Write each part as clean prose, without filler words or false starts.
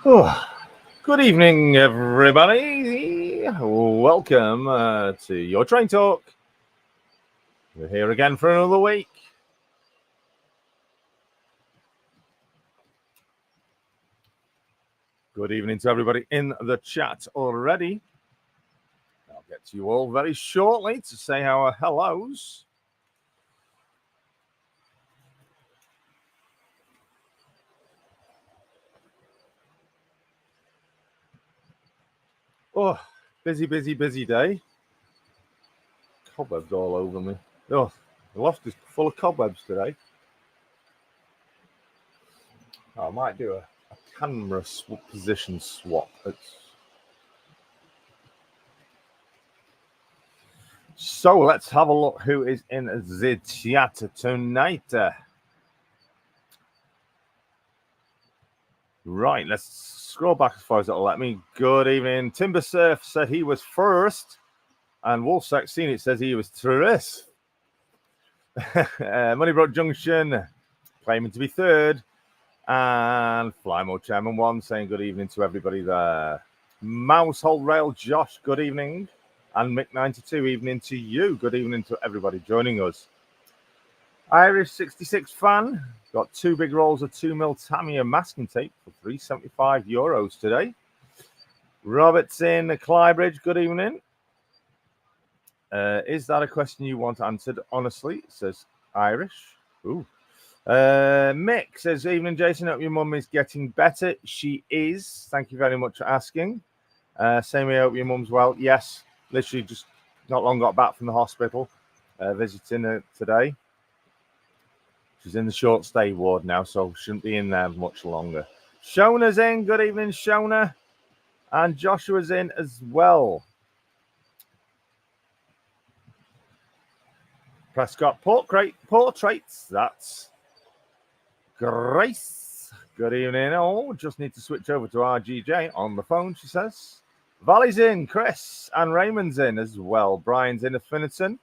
Oh, good evening, everybody. Welcome to your Train Talk. We're here again for another week. Good evening to everybody in the chat already. I'll get to you all very shortly to say our hellos. Oh, busy day. Cobwebs all over me. Oh, the loft is full of cobwebs today. I might do a camera position swap. So let's have a look who is in the chat tonight. Right, let's scroll back as far as it'll let me. Good evening. Timber Surf said he was first, and Wolfsack Seen It says he was Terrace. Moneybrook Junction claiming to be third, and Flymo Chairman 1 saying good evening to everybody there. Mousehold Rail Josh, good evening. And Mick92, evening to you. Good evening to everybody joining us. Irish 66 fan got 2 big rolls of 2mm Tamiya masking tape for €375 today. Robert's in Clybridge, good evening. Is that a question you want answered honestly? Says Irish. Ooh. Mick says, evening, Jason. Hope your mum is getting better. She is. Thank you very much for asking. Same here. Hope your mum's well. Yes, literally just not long got back from the hospital, visiting her today. She's in the short stay ward now, so shouldn't be in there much longer. Shona's in. Good evening, Shona. And Joshua's in as well. Prescott Portraits. That's Grace. Good evening. Oh, just need to switch over to RGJ on the phone, she says. Valley's in. Chris and Raymond's in as well. Brian's in Affinity.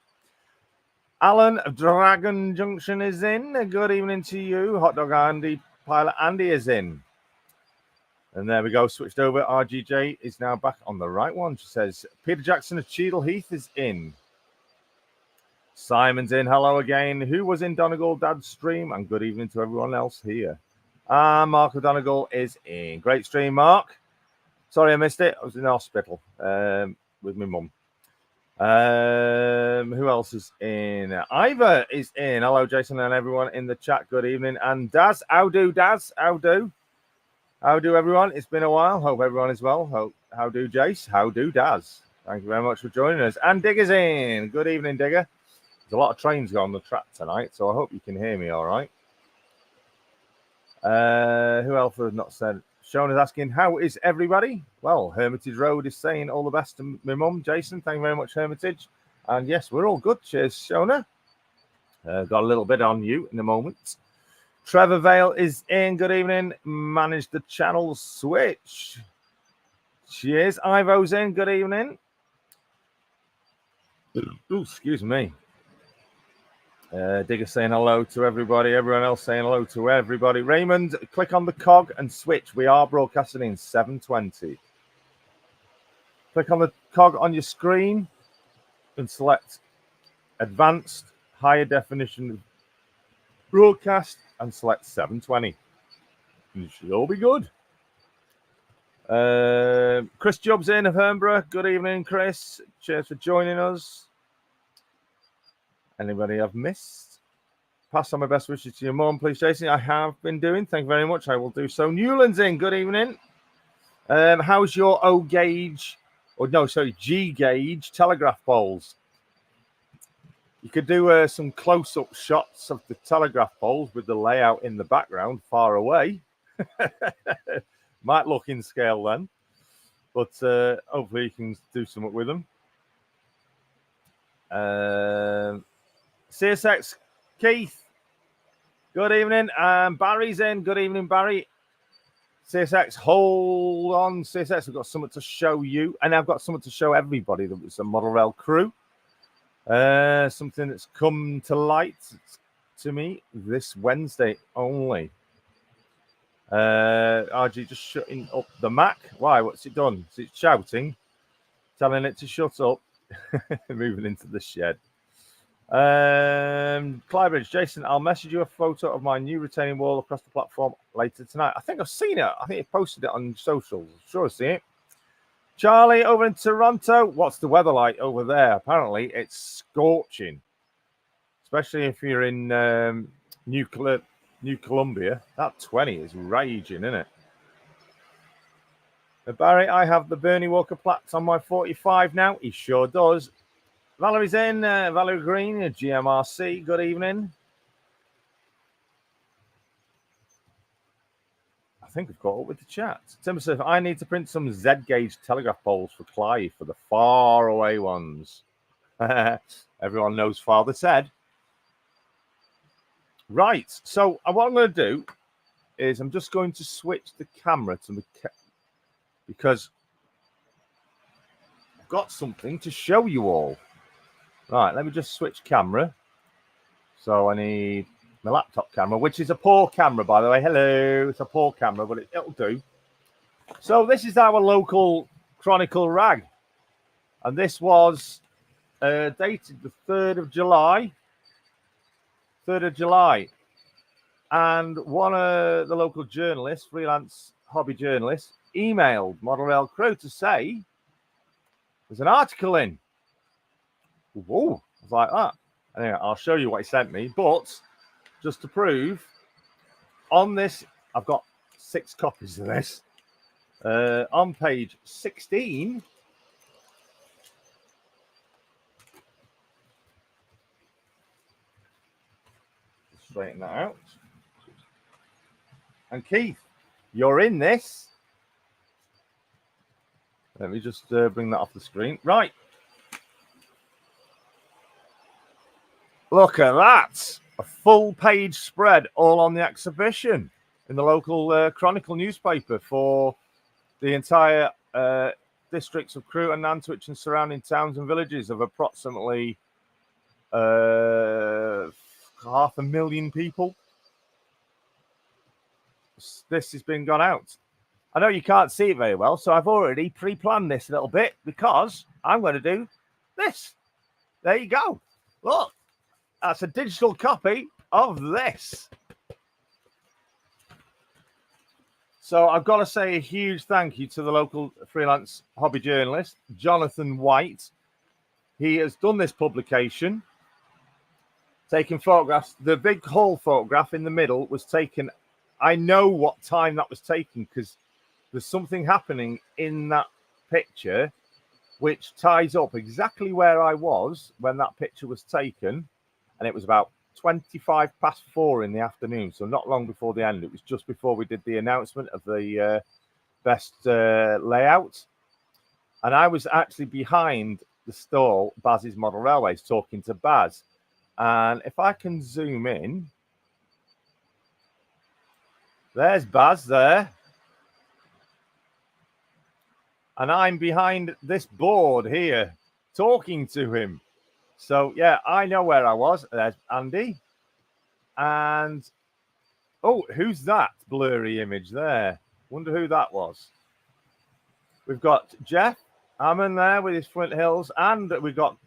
Alan of Dragon Junction is in. Good evening to you. Hot Dog Andy, Pilot Andy is in. And there we go. Switched over. RGJ is now back on the right one. She says, Peter Jackson of Cheadle Heath is in. Simon's in. Hello again. Who was in Donegal Dad's stream? And good evening to everyone else here. Mark of Donegal is in. Great stream, Mark. Sorry I missed it. I was in the hospital with my mum. Who else is in? Ivor is in. Hello, Jason, and everyone in the chat. Good evening. And Daz, how do, Daz? How do? How do, everyone? It's been a while. Hope everyone is well. How do, Jace? How do, Daz? Thank you very much for joining us. And Digger's in. Good evening, Digger. There's a lot of trains going on the track tonight, so I hope you can hear me all right. Who else has not said? Sean is asking, how is everybody? Well, Hermitage Road is saying all the best to my mum, Jason. Thank you very much, Hermitage. And yes, we're all good. Cheers, Shona. Got a little bit on you in a moment. Trevor Vale is in. Good evening. Managed the channel switch. Cheers. Ivo's in. Good evening. Ooh, excuse me. Digger saying hello to everybody. Everyone else saying hello to everybody. Raymond, click on the cog and switch. We are broadcasting in 720. Click on the cog on your screen and select advanced higher definition broadcast and select 720. It should all be good. Chris Jobs in of Hernborough. Good evening, Chris. Cheers for joining us. Anybody I've missed? Pass on my best wishes to your mum, please, Jason. I have been doing. Thank you very much. I will do so. Newland's in. Good evening. How's your O gauge, or no, sorry, G gauge telegraph poles? You could do some close-up shots of the telegraph poles with the layout in the background far away. Might look in scale then, but hopefully you can do something with them. CSX Keith, good evening. Barry's in. Good evening, Barry. CSX, hold on. CSX, I've got something to show you, and I've got something to show everybody that was a model rail crew. Something that's come to light to me this Wednesday only. RG just shutting up the Mac. Why? What's it done? Is it shouting? Telling it to shut up. Moving into the shed. Clybridge, Jason, I'll message you a photo of my new retaining wall across the platform later tonight. I think I've seen it. I think he posted it on socials. I'm sure I've seen it. Charlie, over in Toronto, what's the weather like over there? Apparently, it's scorching, especially if you're in New Columbia. That 20 is raging, isn't it? Barry, I have the Bernie Walker plaques on my 45 now. He sure does. Valerie's in. Valerie Green, GMRC. Good evening. I think I've caught up with the chat. Tim says, I need to print some Z-gauge telegraph poles for Clive for the far away ones. Everyone knows Father said. Right. So what I'm going to do is I'm just going to switch the camera to because I've got something to show you all. Right. Let me just switch camera. So I need my laptop camera, which is a poor camera, by the way. Hello. It's a poor camera, but it'll do. So this is our local Chronicle rag. And this was dated the 3rd of July. 3rd of July. And one of the local journalists, freelance hobby journalists, emailed Model Rail Crew to say there's an article in. Whoa, I was like that. Anyway, I'll show you what he sent me. But just to prove, on this, I've got 6 copies of this. On page 16, straighten that out. And Keith, you're in this. Let me just bring that off the screen. Right. Look at that. A full page spread all on the exhibition in the local Chronicle newspaper for the entire districts of Crewe and Nantwich and surrounding towns and villages of approximately 500,000 people. This has been gone out. I know you can't see it very well, so I've already pre-planned this a little bit because I'm going to do this. There you go. Look, that's a digital copy of this. So I've got to say a huge thank you to the local freelance hobby journalist, Jonathan White. He has done this publication, taking photographs. The big hall photograph in the middle was taken. I know what time that was taken because there's something happening in that picture which ties up exactly where I was when that picture was taken. And it was about 4:25 in the afternoon, so not long before the end. It was just before we did the announcement of the best layout. And I was actually behind the stall, Baz's Model Railways, talking to Baz. And if I can zoom in, there's Baz there. And I'm behind this board here, talking to him. So, yeah, I know where I was. There's Andy. And, oh, who's that blurry image there? Wonder who that was. We've got Jeff Hammond there with his Flint Hills. And we've got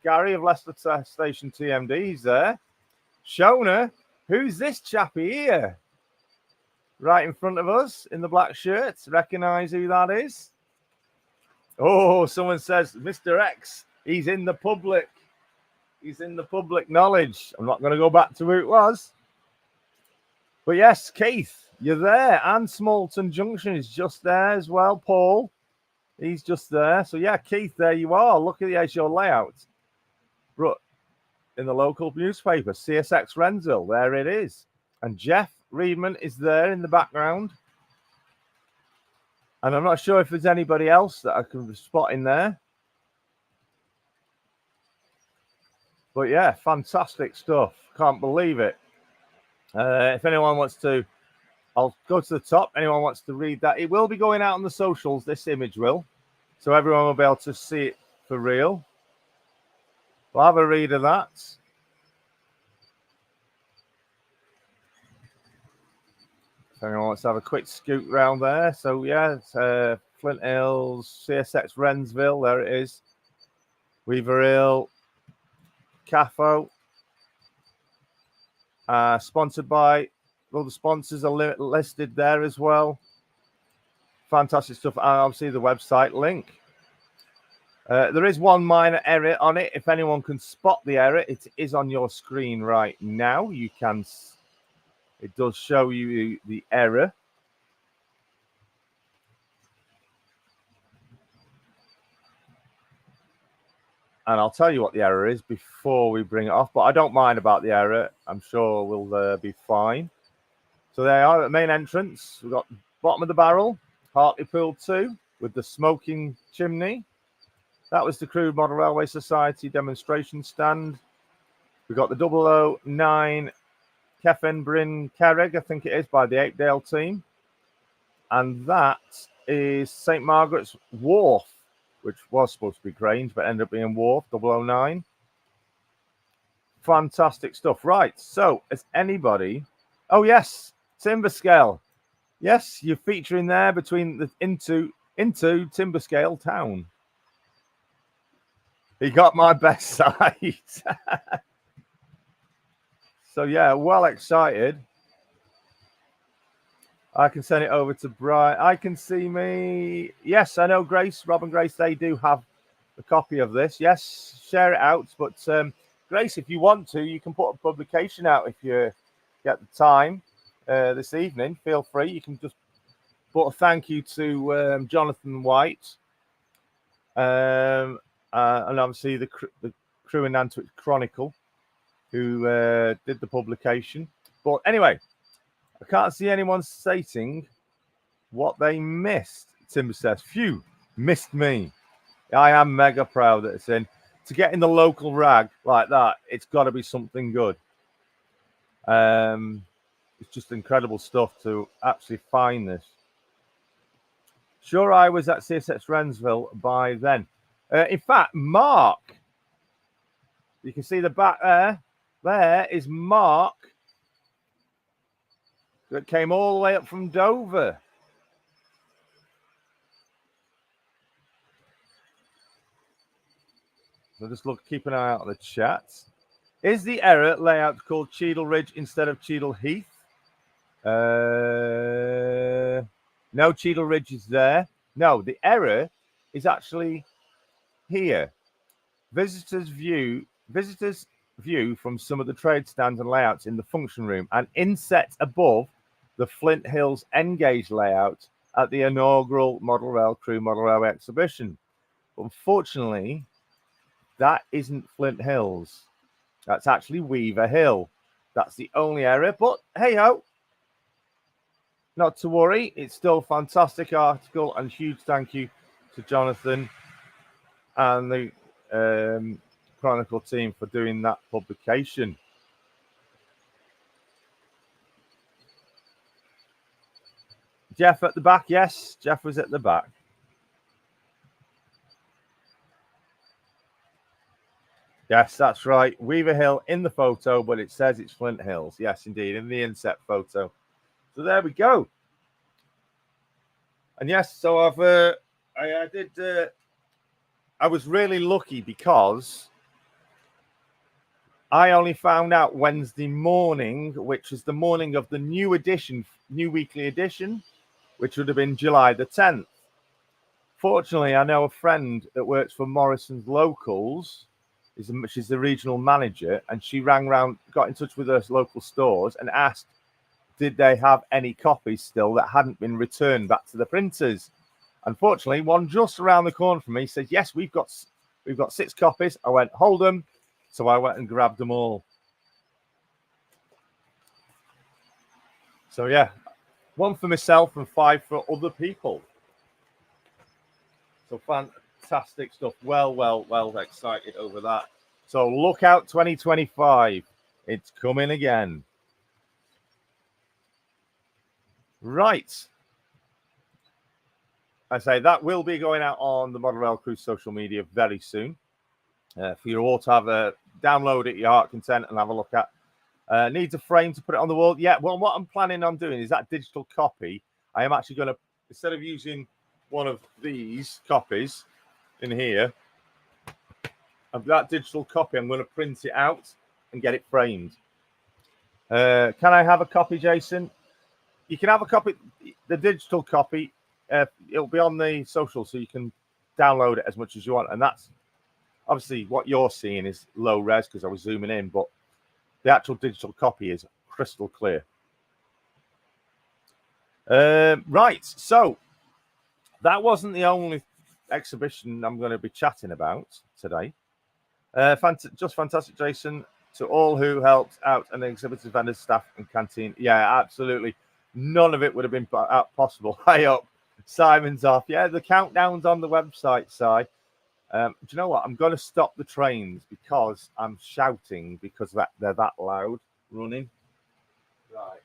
Gary of Leicester Station TMD. He's there. Shona, who's this chappy here? Right in front of us in the black shirt. Recognise who that is? Oh, someone says, Mr. X. He's in the public. He's in the public knowledge. I'm not going to go back to who it was. But yes, Keith, you're there. And Smalton Junction is just there as well. Paul, he's just there. So yeah, Keith, there you are. Look at your layout. In the local newspaper, CSX Wrensville. There it is. And Jeff Reedman is there in the background. And I'm not sure if there's anybody else that I can spot in there. But yeah, fantastic stuff. Can't believe it. If anyone wants to, I'll go to the top. Anyone wants to read that, it will be going out on the socials. This image will. So everyone will be able to see it for real. We'll have a read of that. If anyone wants to have a quick scoot round there. So, yeah, it's Flint Hills, CSX Wrensville. There it is. Weaver Hill, CAFO. Sponsored by, all the sponsors are listed there as well. Fantastic stuff. And obviously the website link. There is one minor error on it. If anyone can spot the error, it is on your screen right now. You can, it does show you the error. And I'll tell you what the error is before we bring it off. But I don't mind about the error. I'm sure we'll be fine. So there are at the main entrance. We've got bottom of the barrel, Hartlepool 2 with the smoking chimney. That was the Crewe Model Railway Society demonstration stand. We've got the 009 Ceffen Bryn Cerrig, I think it is, by the Apedale team. And that is St. Margaret's Wharf, which was supposed to be Grange, but ended up being Wharf, 009. Fantastic stuff. Right, so is anybody... Oh, yes, Timber Scale. Yes, you're featuring there between the into Timber Scale town. He got my best side. So, yeah, well excited. I can send it over to Brian. I can see me. Yes, I know Grace, Rob and Grace, they do have a copy of this. Yes, share it out. But, Grace, if you want to, you can put a publication out if you get the time this evening. Feel free. You can just put a thank you to Jonathan White. And obviously the Crewe and Nantwich Chronicle, who did the publication. But anyway, I can't see anyone stating what they missed. Timber says, phew, missed me. I am mega proud that it's in. To get in the local rag like that, it's got to be something good. It's just incredible stuff to actually find this. Sure, I was at CSX Wrensville by then. In fact, Mark, you can see the back there. There is Mark that came all the way up from Dover. So just keep an eye out on the chat. Is the error layout called Cheadle Ridge instead of Cheadle Heath? No, Cheadle Ridge is there. No, the error is actually here. Visitors view from some of the trade stands and layouts in the function room and inset above the Flint Hills N-gauge layout at the inaugural Crewe Model Railway exhibition. But unfortunately, that isn't Flint Hills. That's actually Weaver Hill. That's the only error. But hey ho, not to worry. It's still a fantastic article, and huge thank you to Jonathan and the Chronicle team for doing that publication. Jeff at the back. Yes, Jeff was at the back. Yes, that's right. Weaver Hill in the photo, but it says it's Flint Hills. Yes, indeed, in the inset photo. So there we go. And yes, so I was really lucky because I only found out Wednesday morning, which is the morning of the new weekly edition, which would have been July the 10th. Fortunately, I know a friend that works for Morrison's Locals. She's the regional manager, and she rang round, got in touch with her local stores and asked, did they have any copies still that hadn't been returned back to the printers? Unfortunately, one just around the corner from me said, yes, we've got 6 copies. I went, hold them. So I went and grabbed them all. So yeah, 1 for myself and 5 for other people. So fantastic stuff. Well excited over that. So look out 2025. It's coming again. Right. I say that will be going out on the Model Rail Crew social media very soon. For you all to have a download at your heart content and have a look at. Needs a frame to put it on the wall. Yeah, well, what I'm planning on doing is that digital copy. I am actually going to, instead of using one of these copies in here, of that digital copy, I'm going to print it out and get it framed. Can I have a copy, Jason? You can have a copy, the digital copy. It'll be on the social, so you can download it as much as you want. And that's obviously what you're seeing is low res because I was zooming in, but the actual digital copy is crystal clear. Right, so that wasn't the only exhibition I'm going to be chatting about today. Just fantastic, Jason. To all who helped out and exhibitors, vendors, staff, and canteen. Yeah, absolutely. None of it would have been possible. High up. Simon's off. Yeah, the countdown's on the website, Si. Do you know what? I'm going to stop the trains because I'm shouting because they're that loud running. Right.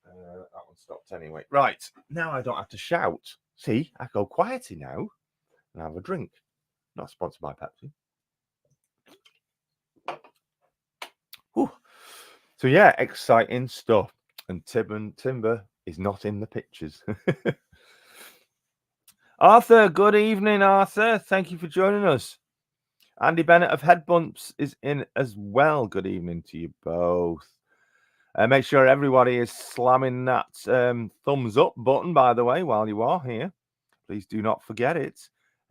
That one stopped anyway. Right. Now I don't have to shout. See, I go quietly now and have a drink. Not sponsored by Pepsi. Whew. So yeah, exciting stuff. And Timber is not in the pictures. Arthur, good evening, Arthur. Thank you for joining us. Andy Bennett of Head Bumps is in as well. Good evening to you both. Make sure everybody is slamming that thumbs up button, by the way, while you are here. Please do not forget it,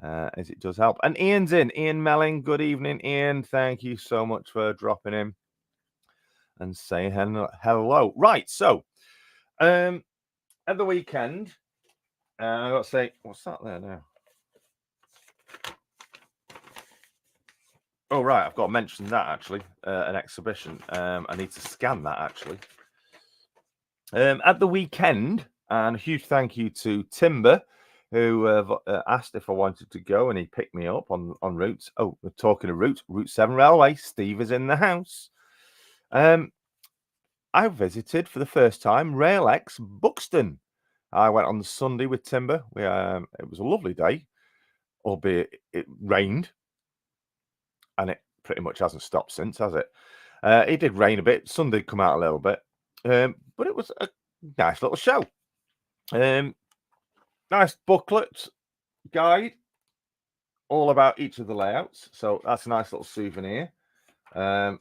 as it does help. And Ian's in. Ian Melling, good evening, Ian. Thank you so much for dropping in and saying hello. Right, so at the weekend, I've got to say, what's that there now? Oh, right, I've got to mention that, actually, an exhibition. I need to scan that, actually. At the weekend, and a huge thank you to Timber, who asked if I wanted to go, and he picked me up on routes. Oh, we're talking of Route 7 Railway. Steve is in the house. I visited for the first time RailX Buxton. I went on the Sunday with Timber. It was a lovely day, albeit it rained, and it pretty much hasn't stopped since, has it? It did rain a bit. Sun did come out a little bit, but it was a nice little show. Nice booklet guide all about each of the layouts. So that's a nice little souvenir. A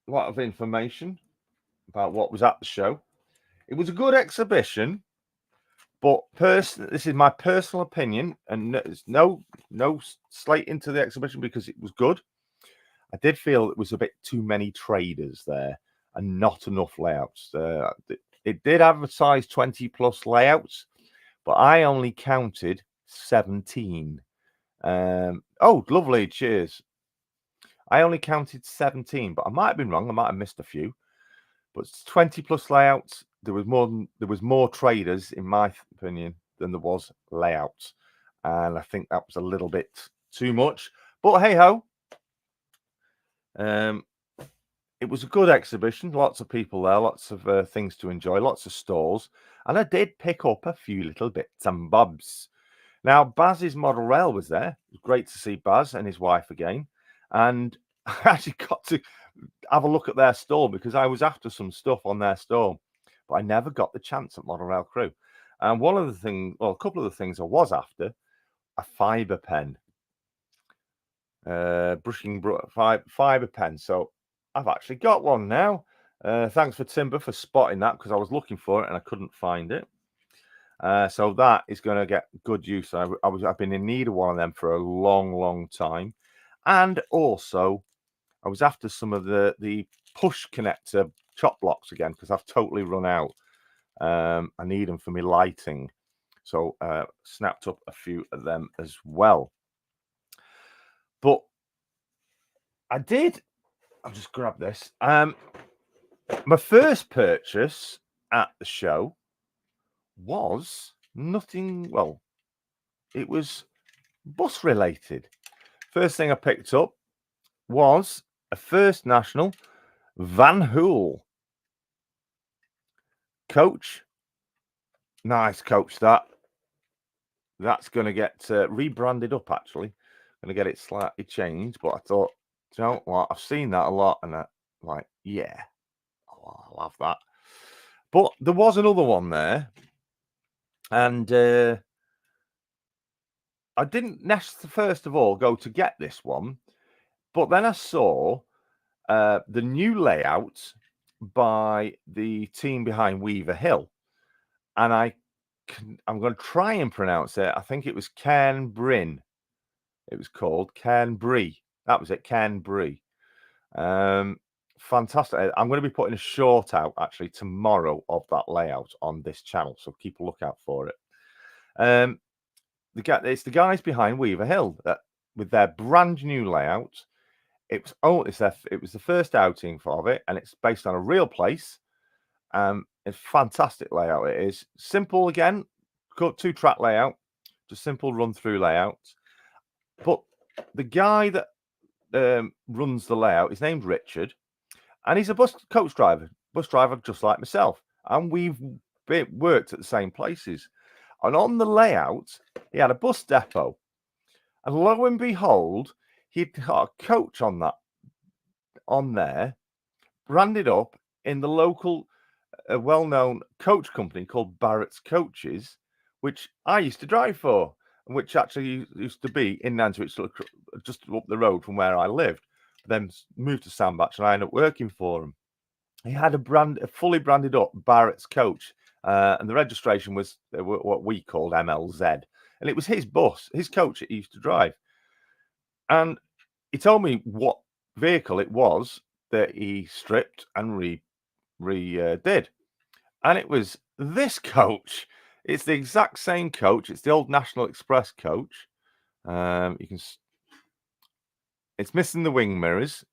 lot of information about what was at the show. It was a good exhibition, but this is my personal opinion, and there's no slate into the exhibition because it was good. I did feel it was a bit too many traders there and not enough layouts. It did advertise 20 plus layouts, but I only counted 17. Oh, lovely. Cheers. I only counted 17, but I might have been wrong. I might have missed a few. But 20 plus layouts, there was more traders, in my opinion, than there was layouts. And I think that was a little bit too much. But hey ho. It was a good exhibition. Lots of people there, lots of things to enjoy, lots of stalls. And I did pick up a few little bits and bobs. Now, Baz's Model Rail was there. It was great to see Baz and his wife again. And I actually got to have a look at their stall because I was after some stuff on their stall, but I never got the chance at Model Rail Crew. And a couple of the things I was after, a fiber pen, fiber pen. So I've actually got one now. Thanks for Timber for spotting that because I was looking for it and I couldn't find it. So that is going to get good use. I've been in need of one of them for a long time, and also I was after some of the push connector chop blocks again because I've totally run out. I need them for my lighting, so snapped up a few of them as well. But I'll just grab this. My first purchase at the show was nothing. Well, it was bus related. First thing I picked up was a First National Van Hool coach. Nice coach that's going to get rebranded up. Actually, going to get it slightly changed. But I thought, you know what? I've seen that a lot, and Like, yeah, I'll have that. But there was another one there, and I didn't first of all go to get this one, but then I saw the new layout by the team behind Weaver Hill, and I'm going to try and pronounce it. I think it was Cairnbryn. It was called Cairnbree. That was it, Cairnbree. Fantastic. I'm going to be putting a short out actually tomorrow of that layout on this channel, so keep a lookout for it. It's the guys behind Weaver Hill that with their brand new layout. It was the first outing of it, and it's based on a real place. It's fantastic layout. It is simple again, 2-track layout, just simple run through layout. But the guy that runs the layout, his name's Richard, and he's a bus driver just like myself, and we've worked at the same places. And on the layout, he had a bus depot, and lo and behold, he'd got a coach on there, branded up in the local, well-known coach company called Barrett's Coaches, which I used to drive for, and which actually used to be in Nantwich, just up the road from where I lived. Then moved to Sandbach, and I ended up working for him. He had a fully branded up Barrett's Coach, and the registration was what we called MLZ, and it was his bus, his coach that he used to drive. And he told me what vehicle it was that he stripped and redid, and it was this coach. It's the exact same coach. It's the old National Express coach. It's missing the wing mirrors.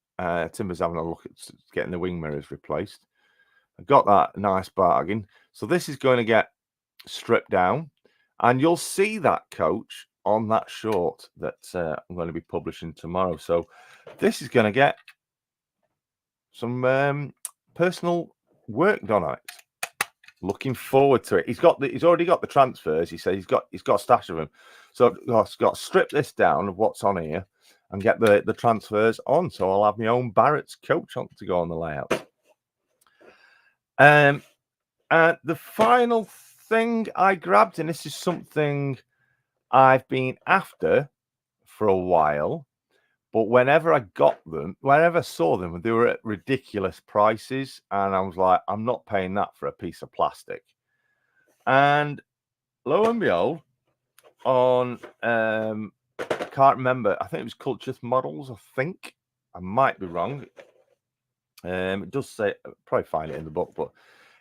Timber's having a look at getting the wing mirrors replaced. I got that nice bargain. So this is going to get stripped down, and you'll see that coach on that short that I'm going to be publishing tomorrow. So this is going to get some personal work done on it. Looking forward to it. He's already got the transfers. He said he's got a stash of them. So I've got to strip this down of what's on here and get the transfers on. So I'll have my own Barrett's coach on to go on the layout. The final thing I grabbed, and this is something I've been after for a while, but whenever I saw them, they were at ridiculous prices, and I was like, I'm not paying that for a piece of plastic. And lo and behold, on I can't remember, I think it was Culture Models, I think. I might be wrong. It does say, I'll probably find it in the book, but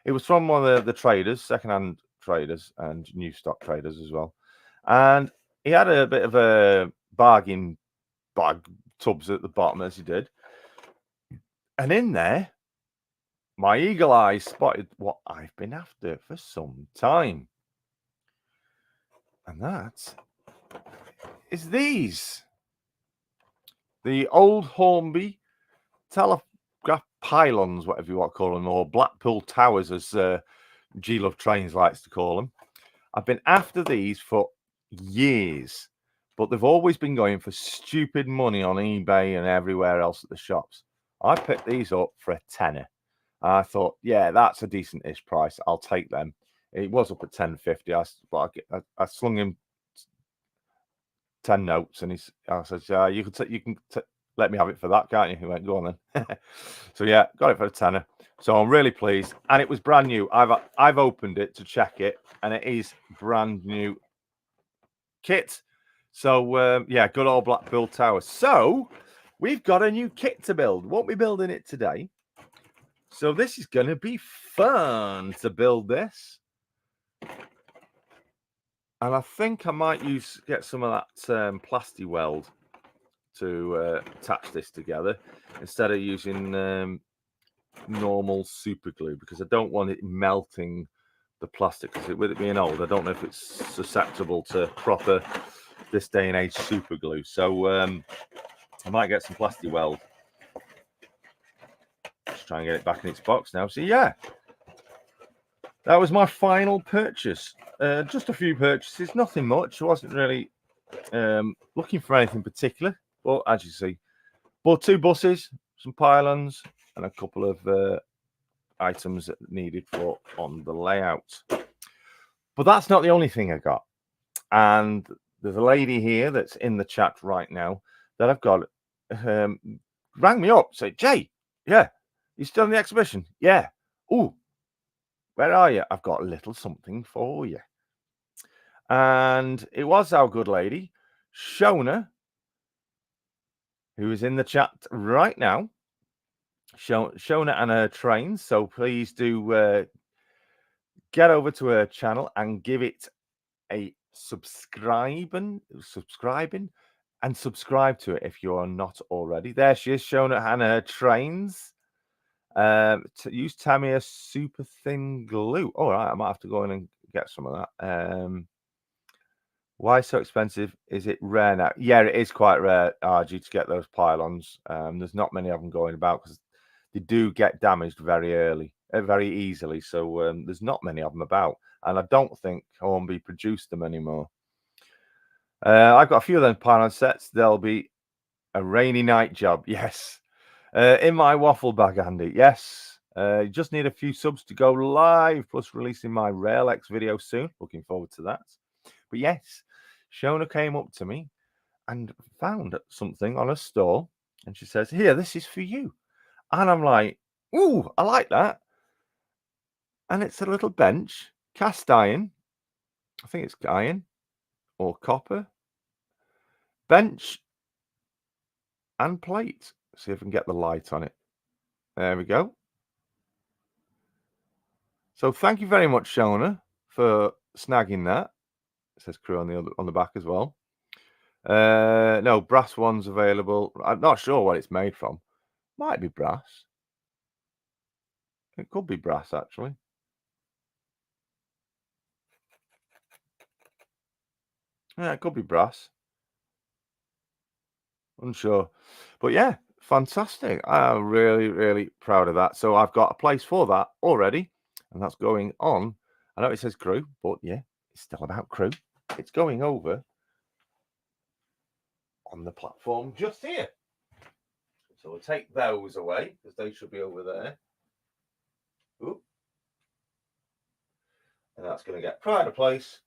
it was from one of the traders, second-hand traders and new stock traders as well. And he had a bit of a bargain bag tubs at the bottom, as he did. And in there, my eagle eye spotted what I've been after for some time. And that is these. The old Hornby telegraph pylons, whatever you want to call them, or Blackpool Towers, as G-Love Trains likes to call them. I've been after these for years, but they've always been going for stupid money on eBay and everywhere else at the shops. I picked these up for a tenner. I thought, yeah, that's a decent-ish price. I'll take them. It was up at $10.50. I slung him 10 notes, and I said, you can let me have it for that, can't you? He went, go on then. So yeah, got it for a tenner. So I'm really pleased, and it was brand new. I've opened it to check it, and it is brand new kit. So yeah, good old Blackpool Tower. So we've got a new kit to build. Won't be building it today. So this is going to be fun to build this. And I think I might get some of that plasti weld to attach this together instead of using normal super glue, because I don't want it melting the plastic. Because with it being old, I don't know if it's susceptible to proper this day and age super glue. So I might get some plasti weld. Just try and get it back in its box now. So yeah, that was my final purchase. Just a few purchases, nothing much. I wasn't really looking for anything particular, but as you see, bought 2 buses, some pylons, and a couple of items needed for on the layout. But that's not the only thing I got. And there's a lady here that's in the chat right now that I've got rang me up, said, Jay, yeah, you still in the exhibition? Yeah. Oh, where are you? I've got a little something for you. And it was our good lady, Shona, who is in the chat right now. Shona and her trains. So please do get over to her channel and give it a subscribing and subscribe to it if you're not already. There she is, Shona and her trains. To use Tamiya super thin glue. All right, I might have to go in and get some of that. Why so expensive? Is it rare now? Yeah, it is quite rare, RG, to get those pylons. There's not many of them going about because they do get damaged very easily. So there's not many of them about, and I don't think Hornby produced them anymore. I've got a few of them pylon sets. There'll be a rainy night job. Yes. In my waffle bag, Andy. Yes. You just need a few subs to go live, plus releasing my RailX video soon. Looking forward to that. But yes, Shona came up to me and found something on a store, and she says, "Here, this is for you." And I'm like, "Ooh, I like that." And it's a little bench, cast iron. I think it's iron or copper. Bench and plate. See if I can get the light on it. There we go. So thank you very much, Shona, for snagging that. It says crew on the back as well. No, brass one's available. I'm not sure what it's made from. Might be brass. It could be brass, actually. Yeah, it could be brass. Unsure. But yeah, fantastic. I'm really, really proud of that. So I've got a place for that already, and that's going on. I know it says crew, but yeah, it's still about crew. It's going over on the platform just here. So we'll take those away because they should be over there. Ooh. And that's going to get pride of place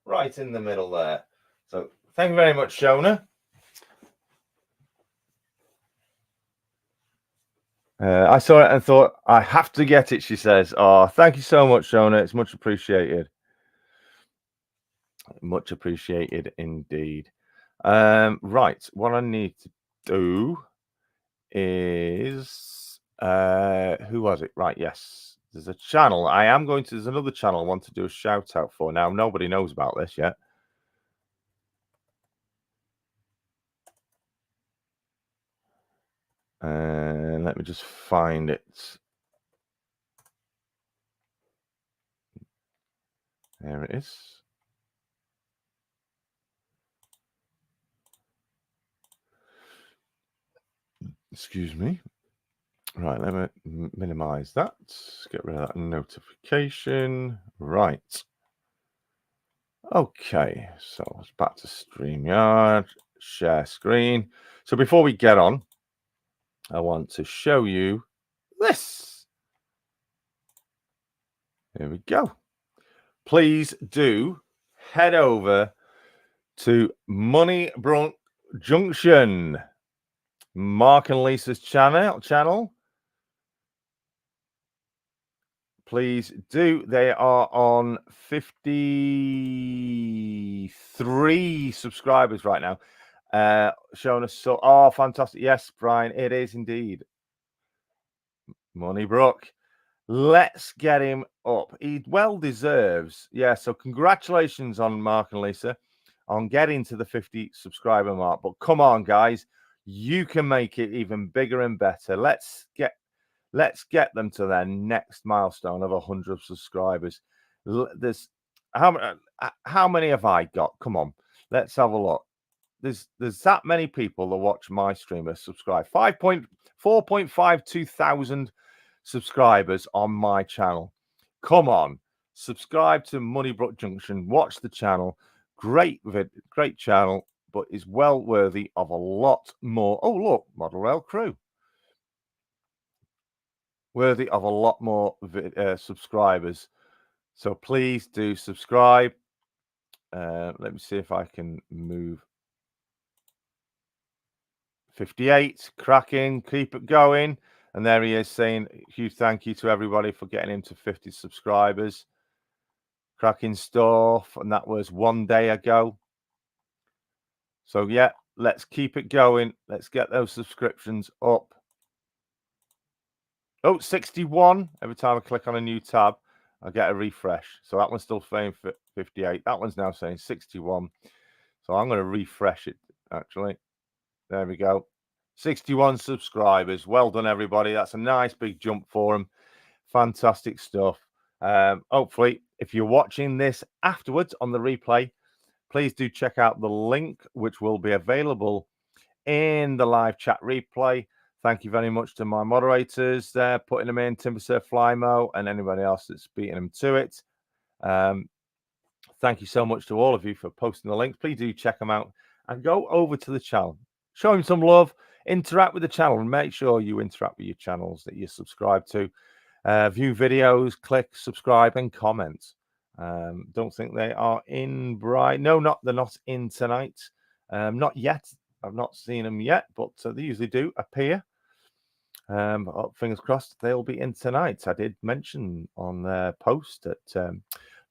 right in the middle there. So thank you very much, Shona. I saw it and thought, I have to get it, she says. Oh, thank you so much, Shona. It's much appreciated. Much appreciated indeed. Right, what I need to do is who was it? Right, yes. There's a channel. There's another channel I want to do a shout out for. Now, nobody knows about this yet. Let me just find it. There it is. Excuse me. Right, let me minimize that. Get rid of that notification. Right. Okay, so it's back to StreamYard, share screen. So before we get on, I want to show you this. Here we go. Please do head over to Moneybrook Junction, Mark and Lisa's channel. Please do. They are on 53 subscribers right now. Showing us so. Oh, fantastic. Yes, Brian, it is indeed. Moneybrook. Let's get him up. He well deserves. Yeah, so congratulations on Mark and Lisa on getting to the 50 subscriber mark. But come on, guys, you can make it even bigger and better. Let's get them to their next milestone of 100 subscribers. There's how many have I got? Come on, let's have a look. There's that many people that watch my streamer subscribe. 4.52 thousand subscribers on my channel. Come on, subscribe to Moneybrook Junction. Watch the channel. Great channel, but is well worthy of a lot more. Oh, look, Model Rail crew. worthy of a lot more subscribers. So please do subscribe. Let me see if I can move. 58, cracking, keep it going. And there he is saying huge thank you to everybody for getting him to 50 subscribers. Cracking stuff. And that was 1 day ago. So yeah, let's keep it going. Let's get those subscriptions up. Oh, 61. Every time I click on a new tab, I get a refresh. So that one's still saying 58. That one's now saying 61. So I'm going to refresh it, actually. There we go. 61 subscribers. Well done, everybody. That's a nice big jump for them. Fantastic stuff. Hopefully, if you're watching this afterwards on the replay, please do check out the link, which will be available in the live chat replay. Thank you very much to my moderators there, putting them in, Timber Surf Flymo, and anybody else that's beating them to it. Thank you so much to all of you for posting the links. Please do check them out and go over to the channel. Show him some love, interact with the channel, and make sure you interact with your channels that you subscribe to. View videos, click subscribe, and comment. Don't think they are in bright. No, they're not in tonight. Not yet. I've not seen them yet, but they usually do appear. Fingers crossed they'll be in tonight. I did mention on their post that I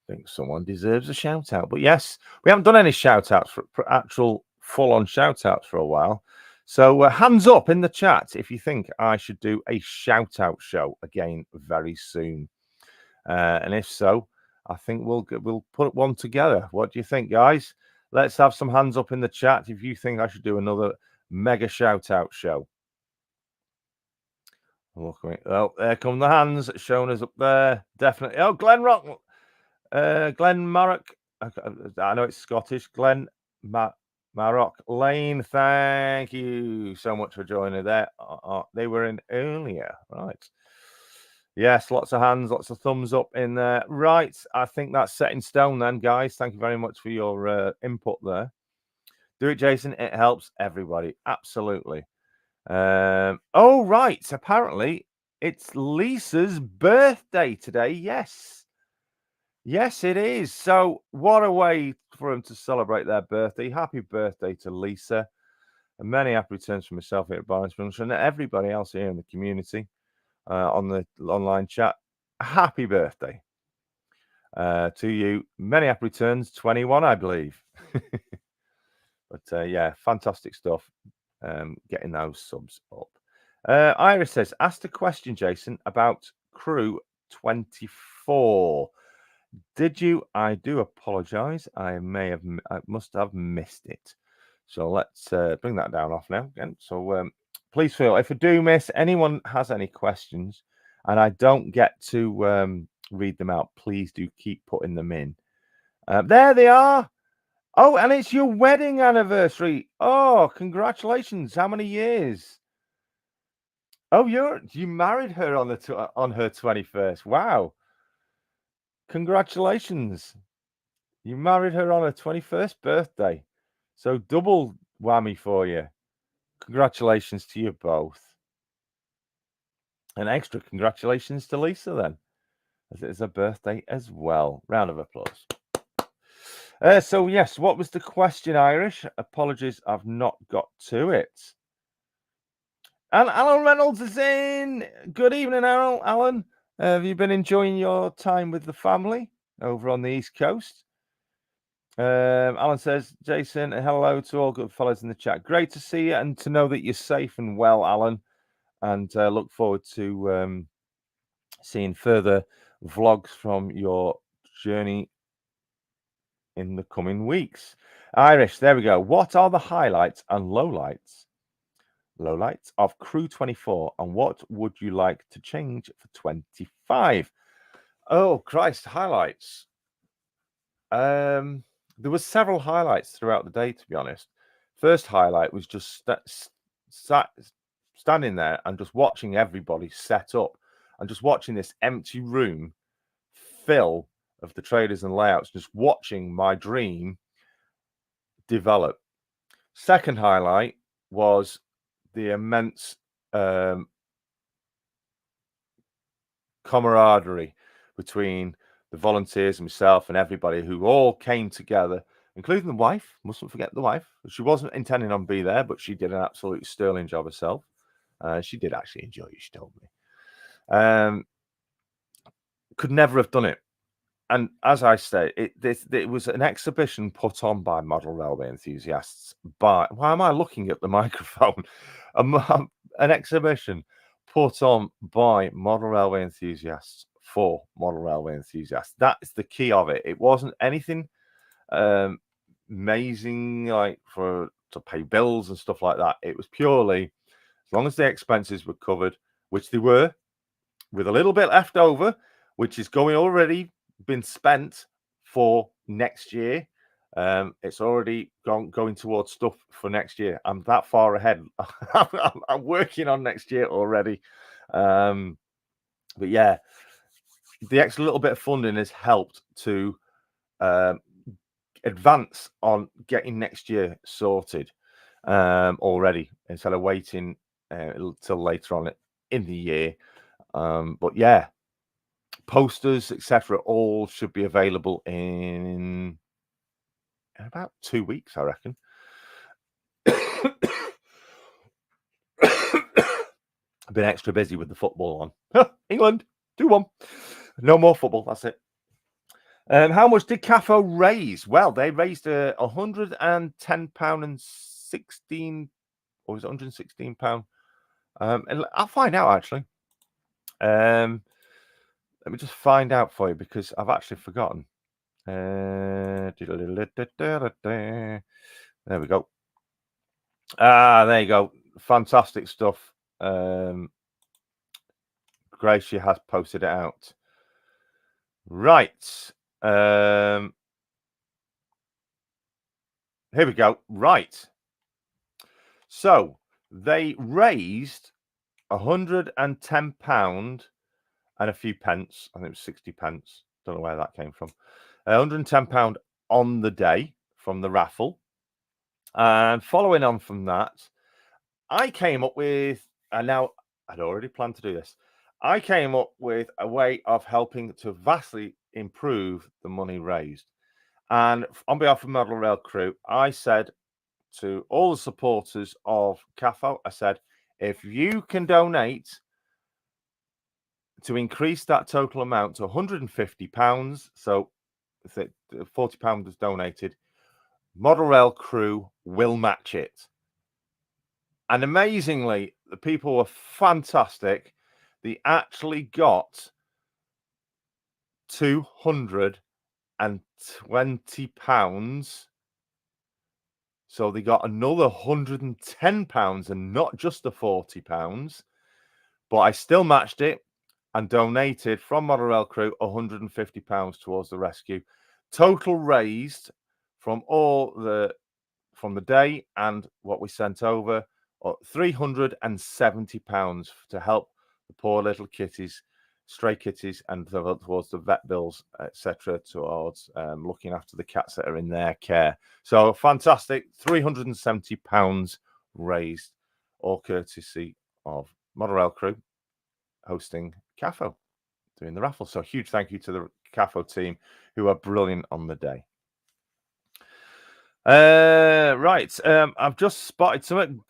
think someone deserves a shout out. But yes, we haven't done any shout outs for actual full on shout outs for a while. So hands up in the chat if you think I should do a shout out show again very soon. And if so, I think we'll put one together. What do you think, guys? Let's have some hands up in the chat if you think I should do another mega shout out show. Oh, there come the hands showing us up there. Definitely. Oh, Glen Marrock. I know it's Scottish. Glen Marrock Lane. Thank you so much for joining there. They were in earlier, right? Yes, lots of hands, lots of thumbs up in there. Right, I think that's set in stone then, guys. Thank you very much for your input there. Do it, Jason. It helps everybody. Absolutely. Oh, right. Apparently, it's Lisa's birthday today. Yes. Yes, it is. So what a way for them to celebrate their birthday. Happy birthday to Lisa. And many happy returns from myself here at Barnabas Junction and everybody else here in the community on the online chat. Happy birthday to you. Many happy returns. 21, I believe. But yeah, fantastic stuff. Getting those subs up. Iris says, asked a question, Jason, about crew 24. Did you? I do apologize. I must have missed it. So let's bring that down off now again. So please feel if I do miss anyone has any questions and I don't get to read them out, please do keep putting them in. There they are. Oh, and it's your wedding anniversary. Oh, congratulations. How many years? Oh, you married her on her 21st. Wow. Congratulations. You married her on her 21st birthday. So double whammy for you. Congratulations to you both. And extra congratulations to Lisa then, as it is her birthday as well. Round of applause. So yes, what was the question, Irish? Apologies, I've not got to it. And Alan Reynolds is in. Good evening, Alan. Have you been enjoying your time with the family over on the East Coast? Alan says, Jason, hello to all good fellows in the chat. Great to see you and to know that you're safe and well, Alan. And look forward to seeing further vlogs from your journey in the coming weeks. Irish, there we go. What are the highlights and lowlights of Crew 24, and what would you like to change for 25? Oh, Christ, highlights. There were several highlights throughout the day, to be honest. First highlight was just standing there and just watching everybody set up and just watching this empty room fill of the traders and layouts, just watching my dream develop. Second highlight was the immense camaraderie between the volunteers and myself and everybody who all came together, including the wife. Mustn't forget the wife. She wasn't intending on being there, but she did an absolute sterling job herself. She did actually enjoy it, she told me. Could never have done it. And as I say, it was an exhibition put on by model railway enthusiasts. Why am I looking at the microphone? An exhibition put on by model railway enthusiasts for model railway enthusiasts. That's the key of it. It wasn't anything amazing like to pay bills and stuff like that. It was purely, as long as the expenses were covered, which they were, with a little bit left over, which is already been spent for next year. It's already going towards stuff for next year. I'm that far ahead. I'm working on next year already. But yeah, the extra little bit of funding has helped to advance on getting next year sorted already, instead of waiting till later on in the year. But yeah, posters, etc., all should be available in about 2 weeks, I reckon. I've been extra busy with the football on. England 2-1. No more football. That's it. How much did CAFO raise? Well, they raised £110 and 16, or was it £116? And I'll find out actually. Let me just find out for you because I've actually forgotten. There we go. There you go. Fantastic stuff. Gracia has posted it out. Right. Here we go. Right. So they raised £110 and a few pence. I think it was 60 pence. Don't know where that came from. £110 on the day from the raffle. And following on from that, I came up with, and now I'd already planned to do this, I came up with a way of helping to vastly improve the money raised. And on behalf of Model Rail Crew, I said to all the supporters of CAFO, I said, if you can donate to increase that total amount to £150, so if £40 was donated, Model Rail Crew will match it. And amazingly, the people were fantastic. They actually got £220. So they got another £110 and not just the £40. But I still matched it and donated from Model Rail Crew £150 towards the rescue. Total raised from the day and what we sent over, £370 to help the poor little kitties, stray kitties, and towards the vet bills, etc., towards looking after the cats that are in their care. So fantastic, £370 raised, all courtesy of Model Rail Crew hosting CAFO, doing the raffle. So huge thank you to the CAFO team who are brilliant on the day. Right, I've just spotted something.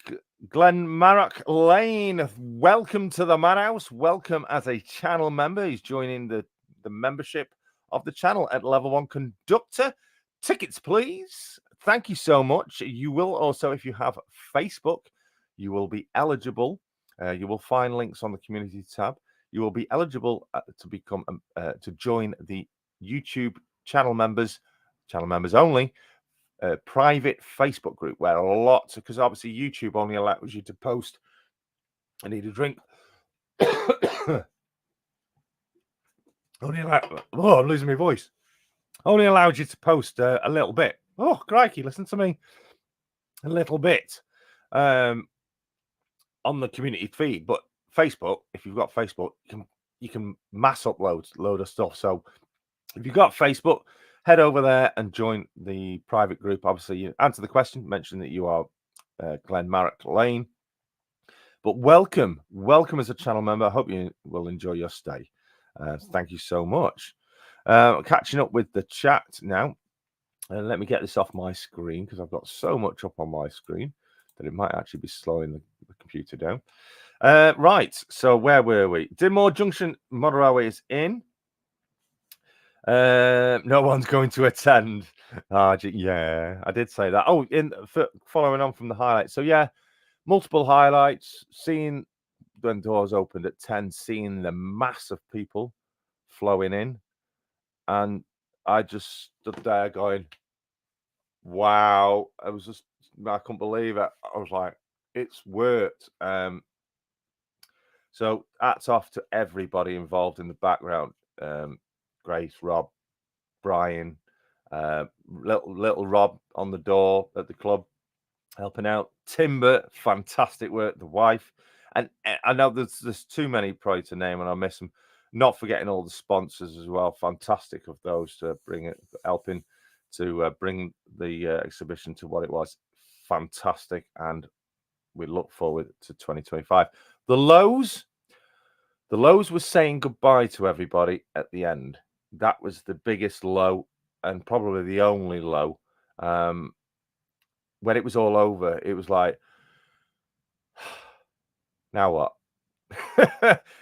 Glenn Marrock Lane, welcome to the Madhouse. Welcome as a channel member. He's joining the membership of the channel at level 1 conductor. Tickets, please. Thank you so much. You will also, if you have Facebook, you will be eligible. You will find links on the community tab. You will be eligible to become to join the YouTube channel members only. Private Facebook group where a lot, because obviously YouTube only allows you to post. I need a drink. I'm losing my voice. Only allows you to post a little bit. Oh, crikey, listen to me. A little bit on the community feed, but Facebook, if you've got Facebook, you can mass upload load of stuff. So if you've got Facebook, head over there and join the private group. Obviously, you answer the question, mention that you are Glenn Marrock Lane. But welcome as a channel member. I hope you will enjoy your stay. Thank you so much. Catching up with the chat now. Let me get this off my screen because I've got so much up on my screen that it might actually be slowing the computer down. Right, so where were we? Dinmore Junction Model Railway is in. No one's going to attend. Yeah, I did say that. Oh, following on from the highlights. So yeah, multiple highlights. Seeing when doors opened at 10, seeing the mass of people flowing in, and I just stood there going, "Wow!" I couldn't believe it. I was like, "It's worked." So hats off to everybody involved in the background. Grace, Rob, Brian, little Rob on the door at the club, helping out. Timber, fantastic work. The wife, and I know there's too many probably to name, and I miss them. Not forgetting all the sponsors as well. Fantastic of those to helping to bring the exhibition to what it was. Fantastic, and we look forward to 2025. The lows was saying goodbye to everybody at the end. That was the biggest low and probably the only low. When it was all over, it was like, now what?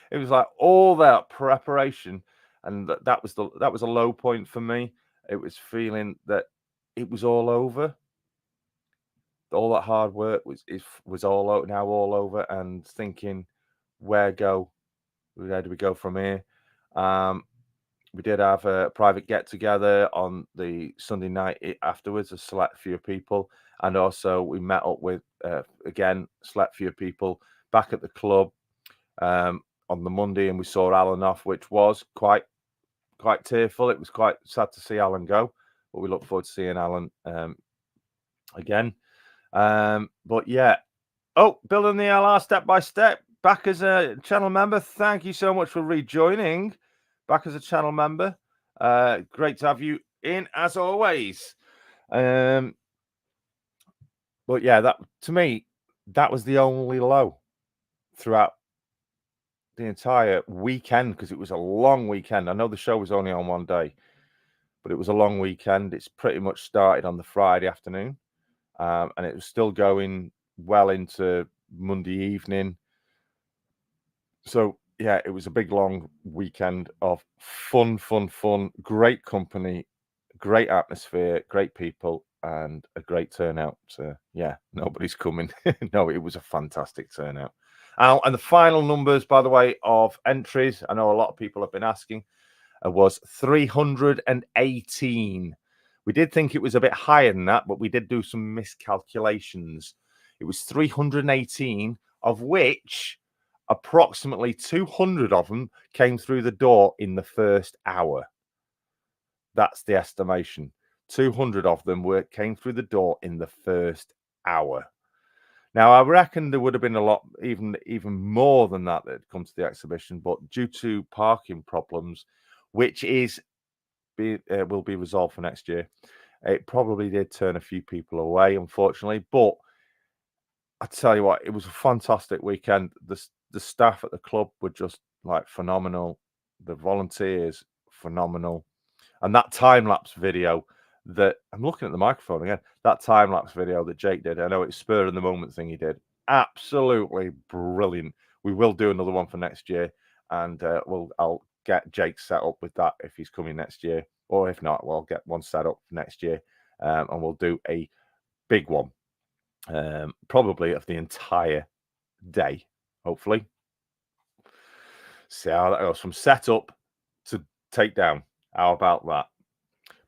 It was like all that preparation, and that was a low point for me. It was feeling that it was all over. All that hard work was all over, and thinking, where do we go from here? We did have a private get together on the Sunday night afterwards, a select few people, and also we met up with again select few people back at the club on the Monday, and we saw Alan off, which was quite tearful. It was quite sad to see Alan go, but we look forward to seeing Alan again. But yeah, building the LR step by step. Back as a channel member. Thank you so much for rejoining. Back as a channel member. Great to have you in as always. But yeah, that to me, that was the only low throughout the entire weekend, because it was a long weekend. I know the show was only on one day, but it was a long weekend. It's pretty much started on the Friday afternoon, and it was still going well into Monday evening. So yeah, it was a big long weekend of fun, great company, great atmosphere, great people, and a great turnout. Yeah, nobody's coming. No, it was a fantastic turnout. And the final numbers, by the way, of entries, I know a lot of people have been asking, was 318. We did think it was a bit higher than that, but we did do some miscalculations. It was 318, of which approximately 200 of them came through the door in the first hour. That's the estimation. 200 of them came through the door in the first hour. Now, I reckon there would have been a lot, even more than that had come to the exhibition, but due to parking problems, which will be resolved for next year, it probably did turn a few people away, unfortunately. But I tell you what, it was a fantastic weekend. The staff at the club were just like phenomenal. The volunteers, phenomenal. And that time-lapse video that I'm looking at the microphone again, that time-lapse video that Jake did, I know it's spur of the moment thing he did. Absolutely brilliant. We will do another one for next year, and I'll get Jake set up with that if he's coming next year, or if not, we'll get one set up for next year, and we'll do a big one, probably of the entire day, hopefully. See how that goes from setup to take down. How about that?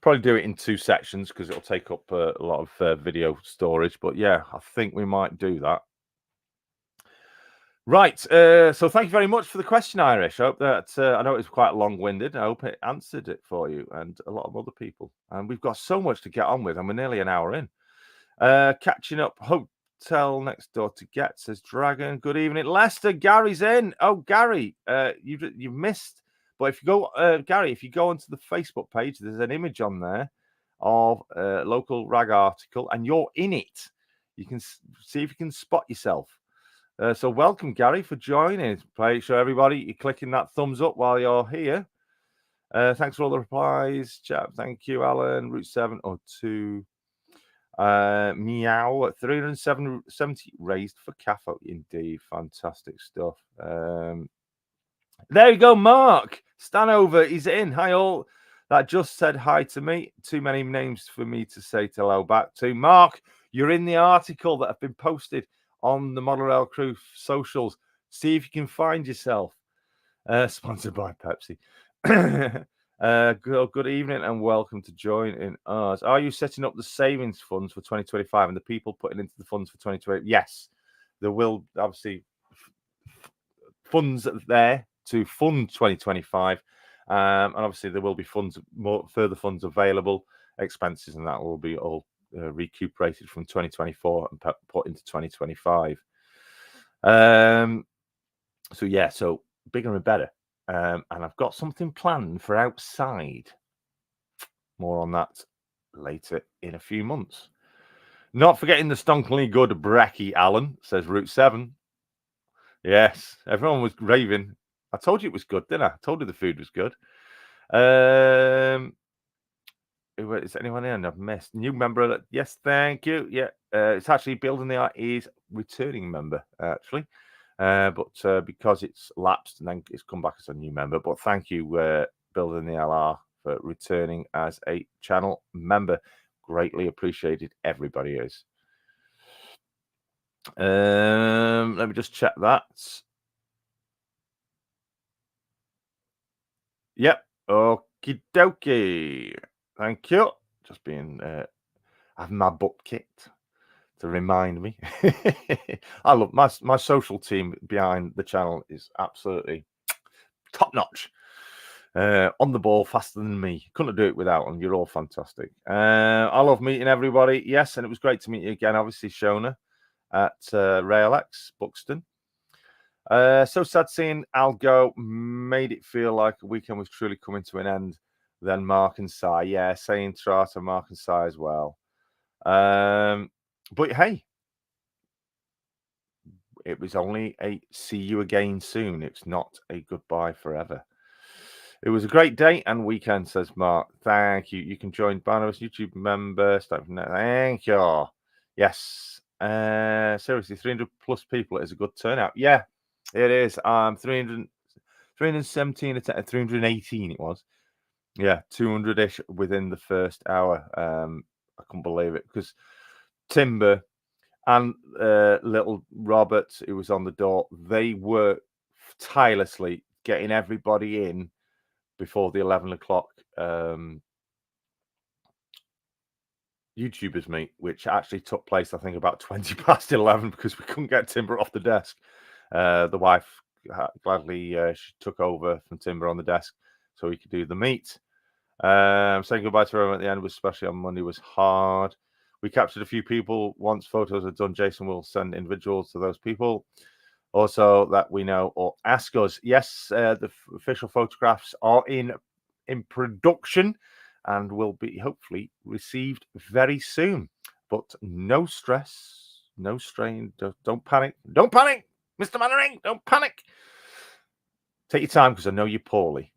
Probably do it in 2 sections because it'll take up a lot of video storage. But yeah, I think we might do that. Right. So thank you very much for the question, Irish. I hope that I know it was quite long-winded. I hope it answered it for you and a lot of other people. And we've got so much to get on with, and we're nearly an hour in. Catching up. Hotel next door to get, says Dragon. Good evening, Leicester. Gary's in. Oh, Gary, you've missed. But if you go, Gary, if you go onto the Facebook page, there's an image on there of a local rag article, and you're in it. You can see if you can spot yourself. So welcome, Gary, for joining. Make sure everybody you're clicking that thumbs up while you're here. Thanks for all the replies, chap. Thank you, Alan. Route 702. Meow at 370 raised for CAFO. Indeed, fantastic stuff. There you go, Mark Stanover. He's in. Hi all. That just said hi to me. Too many names for me to say hello back to. Mark, you're in the article that have been posted on the Model Rail Crew socials. See if you can find yourself. Sponsored by Pepsi. Good evening and welcome to join in ours. Are you setting up the savings funds for 2025 and the people putting into the funds for 2020? Yes, there will obviously funds there to fund 2025, and obviously there will be further funds available, expenses, and that will be all recuperated from 2024 and put into 2025. So yeah, so bigger and better. And I've got something planned for outside. More on that later in a few months. Not forgetting the stonkingly good brekkie, Alan, says Route 7. Yes, everyone was raving. I told you it was good, didn't I? I told you the food was good. Is anyone in? I've missed. New member. Yes, thank you. Yeah, it's actually building the art is returning member, actually. But because it's lapsed and then it's come back as a new member. But thank you, Building the LR, for returning as a channel member. Greatly appreciated. Everybody is. Let me just check that. Yep. Okie dokie. Thank you. Just being having my butt kicked to remind me. I love my social team behind the channel is absolutely top notch. On the ball faster than me. Couldn't do it without them. You're all fantastic. I love meeting everybody. Yes, and it was great to meet you again. Obviously, Shona at RailX Buxton. So sad seeing Al go. Made it feel like a weekend was truly coming to an end. Then Mark and Si. Yeah, saying Trata, Mark and Si as well. But hey, it was only a see you again soon. It's not a goodbye forever. It was a great day and weekend, says Mark. Thank you. You can join Barnabas YouTube member. Thank you. Yes. Seriously, 300 plus people is a good turnout. Yeah, it is. 317 to 318 it was. Yeah, 200-ish within the first hour. I couldn't believe it because Timber and little Robert, who was on the door, they worked tirelessly getting everybody in before the 11 o'clock YouTubers meet, which actually took place, I think, about 20 past 11 because we couldn't get Timber off the desk. The wife gladly she took over from Timber on the desk so he could do the meet. Saying goodbye to everyone at the end, especially on Monday, was hard. We captured a few people. Once photos are done, Jason will send individuals to those people. Also, that we know or ask us. Yes, the official photographs are in production and will be hopefully received very soon. But no stress, no strain. Don't panic. Don't panic, Mr. Mannering. Don't panic. Take your time because I know you're poorly.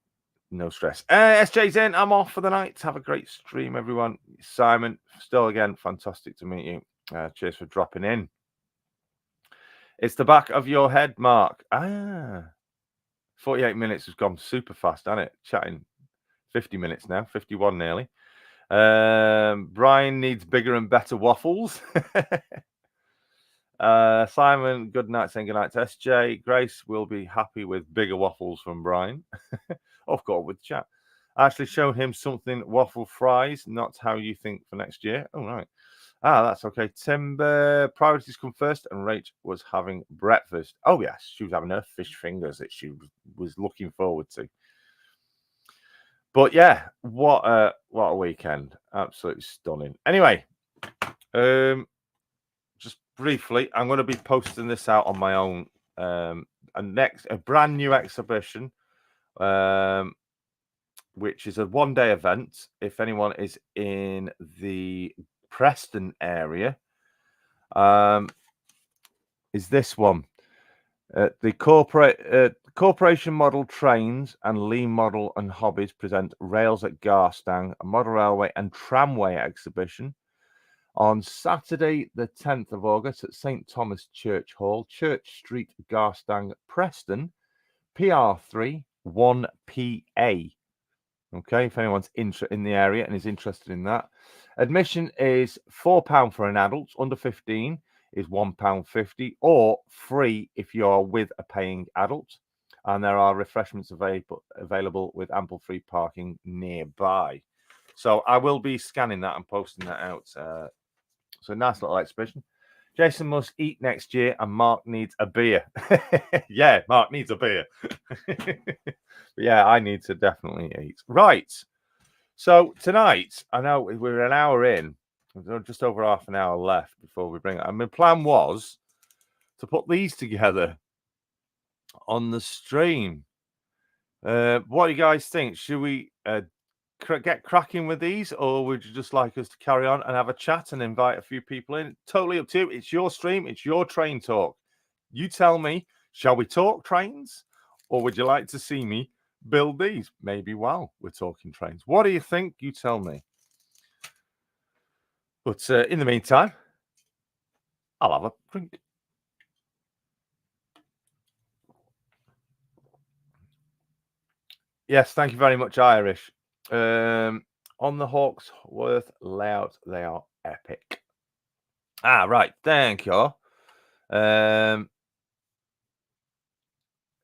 No stress. SJ's in. I'm off for the night. Have a great stream, everyone. Simon, still again, fantastic to meet you. Cheers for dropping in. It's the back of your head, Mark. 48 minutes has gone super fast, hasn't it? Chatting 50 minutes now, 51 nearly. Brian needs bigger and better waffles. Simon, good night, saying good night to SJ. Grace will be happy with bigger waffles from Brian. I've got with chat. I actually showed him something waffle fries, not how you think for next year. Oh, right. That's okay. Timber, priorities come first, and Rach was having breakfast. Oh, yes, she was having her fish fingers that she was looking forward to. But yeah, what a weekend. Absolutely stunning. Anyway, just briefly, I'm going to be posting this out on my own. A brand new exhibition, which is a one-day event. If anyone is in the Preston area, is this one. The corporation model trains and Lean model and hobbies present Rails at Garstang, a model railway and tramway exhibition on Saturday, the 10th of August at St. Thomas Church Hall, Church Street, Garstang, Preston, PR3 1PA. Okay, if anyone's in the area and is interested in that. Admission is £4 for an adult. Under 15 is £1.50, or free if you are with a paying adult. And there are refreshments available with ample free parking nearby. So I will be scanning that and posting that out. So nice little exhibition. Jason must eat next year, and Mark needs a beer. Yeah, Mark needs a beer. But yeah, I need to definitely eat. Right. So tonight, I know we're an hour in, just over half an hour left before we bring it. And my plan was to put these together on the stream. What do you guys think? Should we get cracking with these, or would you just like us to carry on and have a chat and invite a few people in? Totally up to you. It's your stream. It's your train talk. You tell me, shall we talk trains, or would you like to see me build these maybe while we're talking trains? What do you think? You tell me. But in the meantime, I'll have a drink. Yes, thank you very much, Irish. On the Hawksworth layout, they are epic. Right, thank you.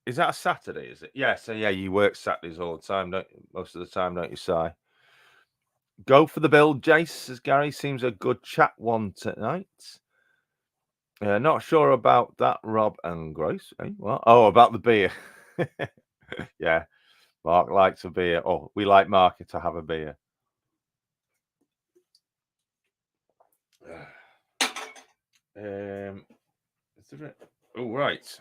Is that a Saturday, is it? Yeah, so yeah, you work Saturdays all the time, most of the time, don't you, Si? Go for the build, Jace, says Gary. Seems a good chat one tonight. Not sure about that, Rob and Grace. What? Oh, about the beer. Yeah, Mark likes a beer. Oh, we like Mark to have a beer. Oh, right.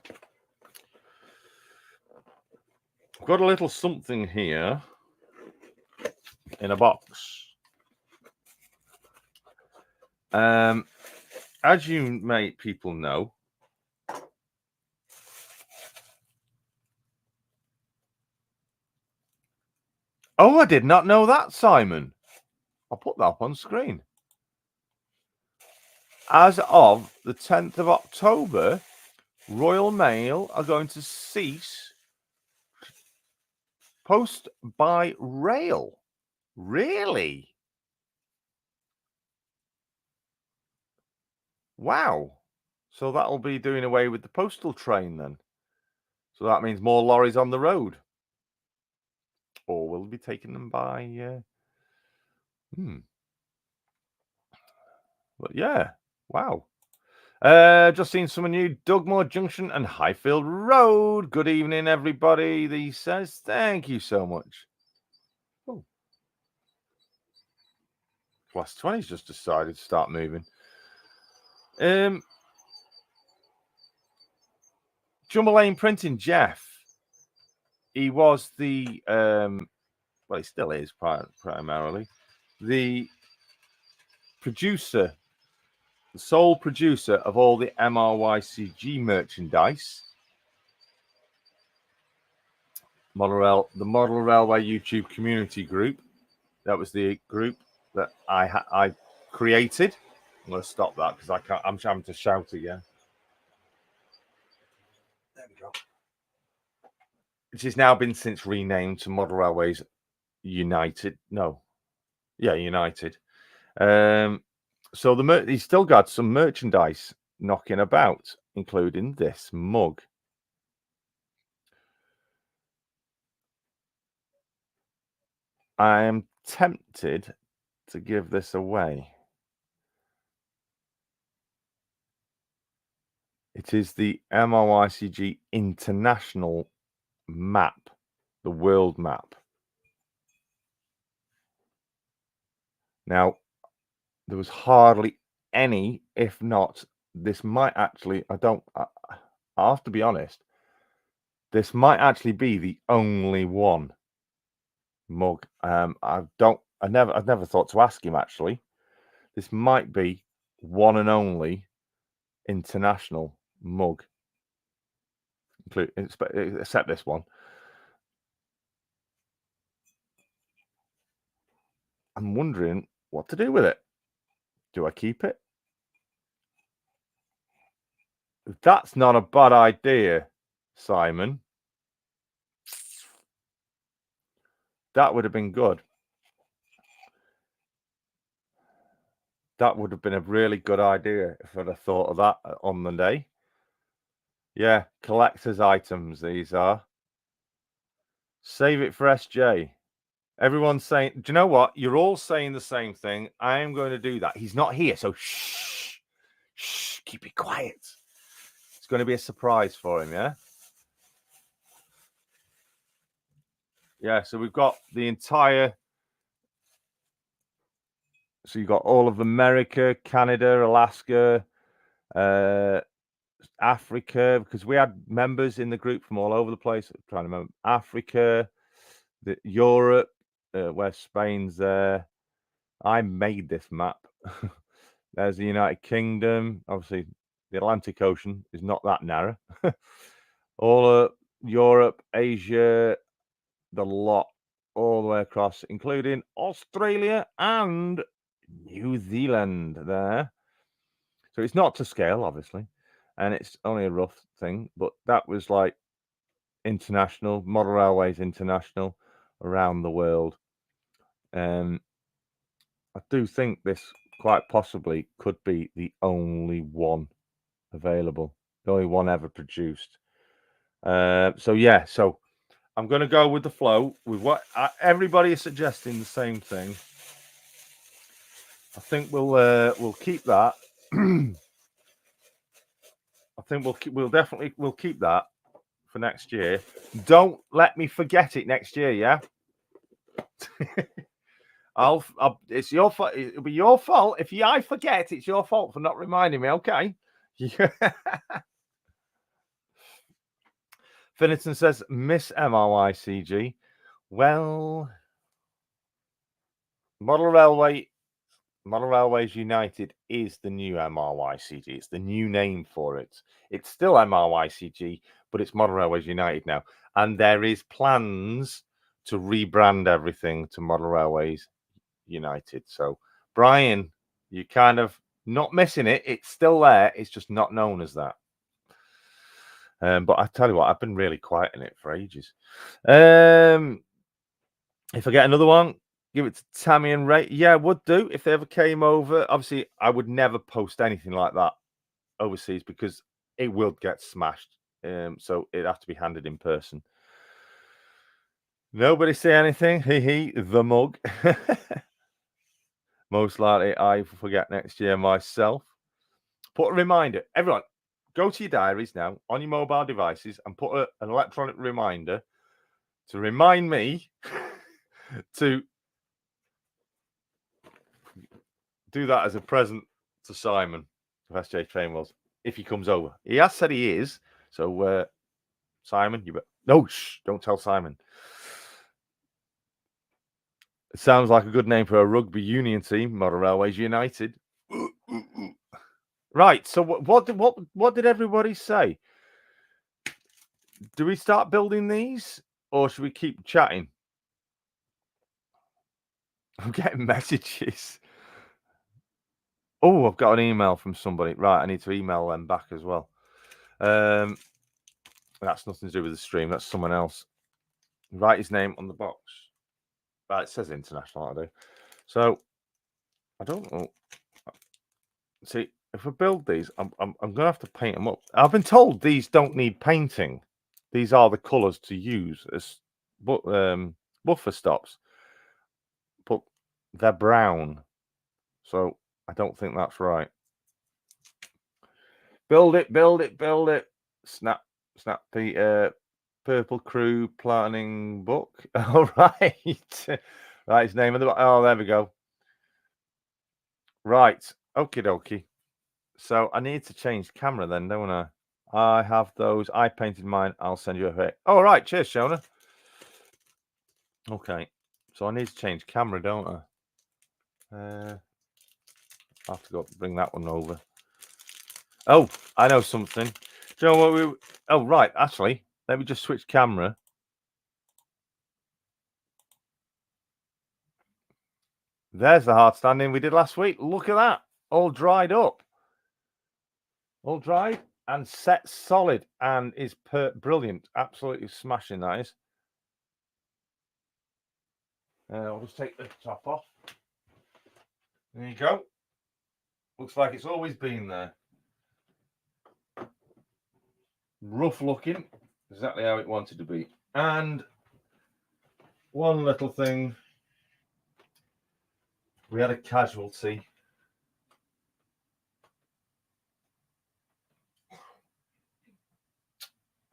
I've got a little something here in a box. As you people know, oh, I did not know that, Simon. I'll put that up on screen. As of the 10th of October, Royal Mail are going to cease post by rail. Really? Wow. So that'll be doing away with the postal train then. So that means more lorries on the road. Or will be taking them by... But yeah, wow. Just seen someone new, Dugmore Junction and Highfield Road. Good evening, everybody. He says, thank you so much. Oh. Class 20's just decided to start moving. Jumbo Lane Printing, Jeff. He was the, well, he still is primarily, the producer, the sole producer of all the MRYCG merchandise. The Model Railway YouTube community group. That was the group that I created. I'm going to stop that because I'm having to shout again. There we go. Which has now been since renamed to Model Railways United. No, yeah, United. So he's still got some merchandise knocking about, including this mug. I am tempted to give this away. It is the MRYCG International map, the world map. Now, there was hardly any, if not, this might actually, I have to be honest, this might actually be the only one mug. I've never thought to ask him actually. This might be one and only international mug. except this one. I'm wondering what to do with it. Do I keep it? That's not a bad idea, Simon. That would have been good. That would have been a really good idea if I'd have thought of that on the day. Yeah, collector's items, these are. Save it for SJ. Everyone's saying, do you know what? You're all saying the same thing. I am going to do that. He's not here, so shh. Shh, keep it quiet. It's going to be a surprise for him, yeah? Yeah, so we've got the entire... So you've got all of America, Canada, Alaska, Africa, because we had members in the group from all over the place. I'm trying to remember. Africa, Europe, where Spain's there. I made this map. There's the United Kingdom. Obviously, the Atlantic Ocean is not that narrow. All Europe, Asia, the lot, all the way across, including Australia and New Zealand there. So it's not to scale, obviously, and it's only a rough thing, but that was like international, model railways international around the world. I do think this quite possibly could be the only one available, the only one ever produced. So yeah, so I'm going to go with the flow with what everybody is suggesting. The same thing. I think we'll keep that. I think we'll definitely keep that for next year. Don't let me forget it next year, yeah. It's your fault. It'll be your fault if I forget. It's your fault for not reminding me. Okay. Yeah. Finneton says, Miss MRYCG. Well, Model Railways United is the new MRYCG. It's the new name for it. It's still MRYCG, but it's Model Railways United now. And there is plans to rebrand everything to Model Railways United. So, Brian, you're kind of not missing it. It's still there. It's just not known as that. But I tell you what, I've been really quiet in it for ages. If I get another one, give it to Tammy and Ray. Yeah, would do if they ever came over. Obviously, I would never post anything like that overseas because it will get smashed. So it'd have to be handed in person. Nobody say anything. Hee, the mug. Most likely I forget next year myself. Put a reminder. Everyone, go to your diaries now on your mobile devices and put an electronic reminder to remind me to do that as a present to Simon of SJ Trainwells if he comes over. He has said he is. So, Simon, no, shh, don't tell Simon. It sounds like a good name for a rugby union team, Model Railways United. Right. So what did everybody say? Do we start building these or should we keep chatting? I'm getting messages. Oh, I've got an email from somebody. Right, I need to email them back as well. That's nothing to do with the stream. That's someone else. Write his name on the box. Right, it says international. I do. So I don't know. See, if I build these, I'm gonna have to paint them up. I've been told these don't need painting. These are the colours to use as buffer stops, but they're brown, so I don't think that's right. Build it. Snap the Purple Crew planning book. All right. Right, his name of the... Oh, there we go. Right. Okie dokie. So I need to change camera then, don't I? I have those. I painted mine. I'll send you a pic. All right. Cheers, Shona. Okay. So I need to change camera, don't I? I'll have to go bring that one over. Oh, I know something. Do you know what we... Oh, right. Actually, let me just switch camera. There's the hard standing we did last week. Look at that. All dried up. All dried and set solid and is brilliant. Absolutely smashing, that is. I'll just take the top off. There you go. Looks like it's always been there. Rough looking. Exactly how it wanted to be. And one little thing. We had a casualty.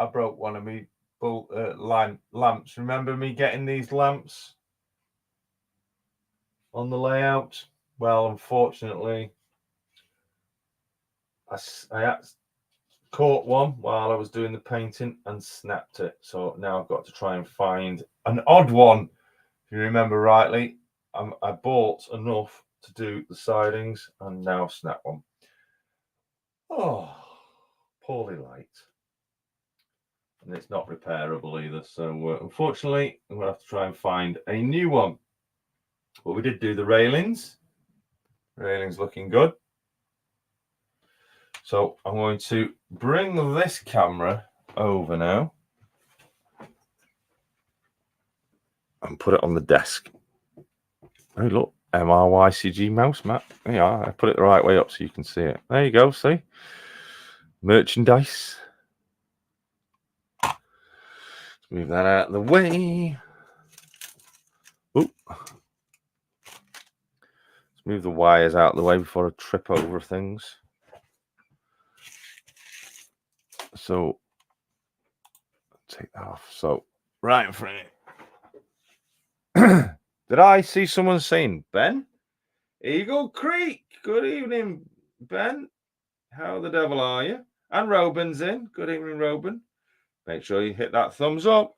I broke one of my lamps. Remember me getting these lamps on the layout? Well, unfortunately, I caught one while I was doing the painting and snapped it. So now I've got to try and find an odd one. If you remember rightly, I bought enough to do the sidings and now snap one. Oh, poorly light. And it's not repairable either. So unfortunately, I'm going to have to try and find a new one. But we did do the railings. Railings looking good. So I'm going to bring this camera over now and put it on the desk. Oh, look, MRYCG mouse map. There you are. I put it the right way up so you can see it. There you go, see? Merchandise. Let's move that out of the way. Ooh. Let's move the wires out of the way before I trip over things. So, take that off. So, right in front of it. Did I see someone saying, Ben? Eagle Creek. Good evening, Ben. How the devil are you? And Robin's in. Good evening, Robin. Make sure you hit that thumbs up.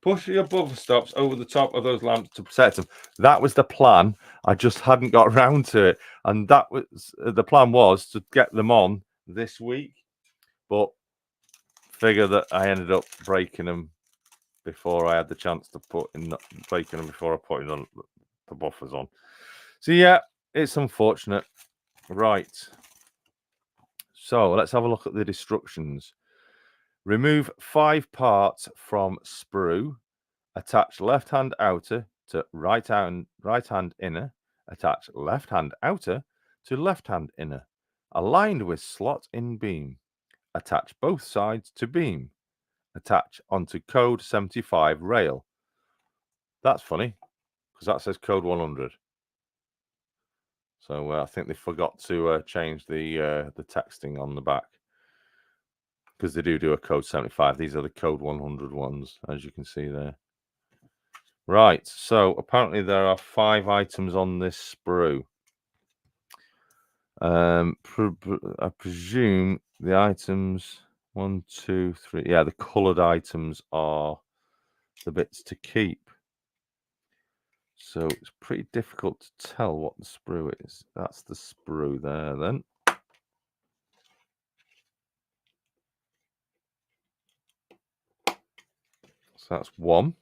Push your buffer stops over the top of those lamps to protect them. That was the plan. I just hadn't got around to it. And that was the plan was to get them on this week. But figure that I ended up breaking them before I had the chance to breaking them before I put in the buffers on. So yeah, it's unfortunate. Right. So let's have a look at the destructions. Remove 5 parts from sprue. Attach left-hand outer to right-hand inner. Attach left-hand outer to left-hand inner. Aligned with slot in beam. Attach both sides to beam. Attach onto code 75 rail. That's funny because that says code 100. So I think they forgot to change the texting on the back because they do a code 75. These are the code 100 ones, as you can see there. Right. So apparently there are 5 items on this sprue. I presume the items 1, 2, 3. Yeah, the coloured items are the bits to keep. So it's pretty difficult to tell what the sprue is. That's the sprue there then. So that's 1.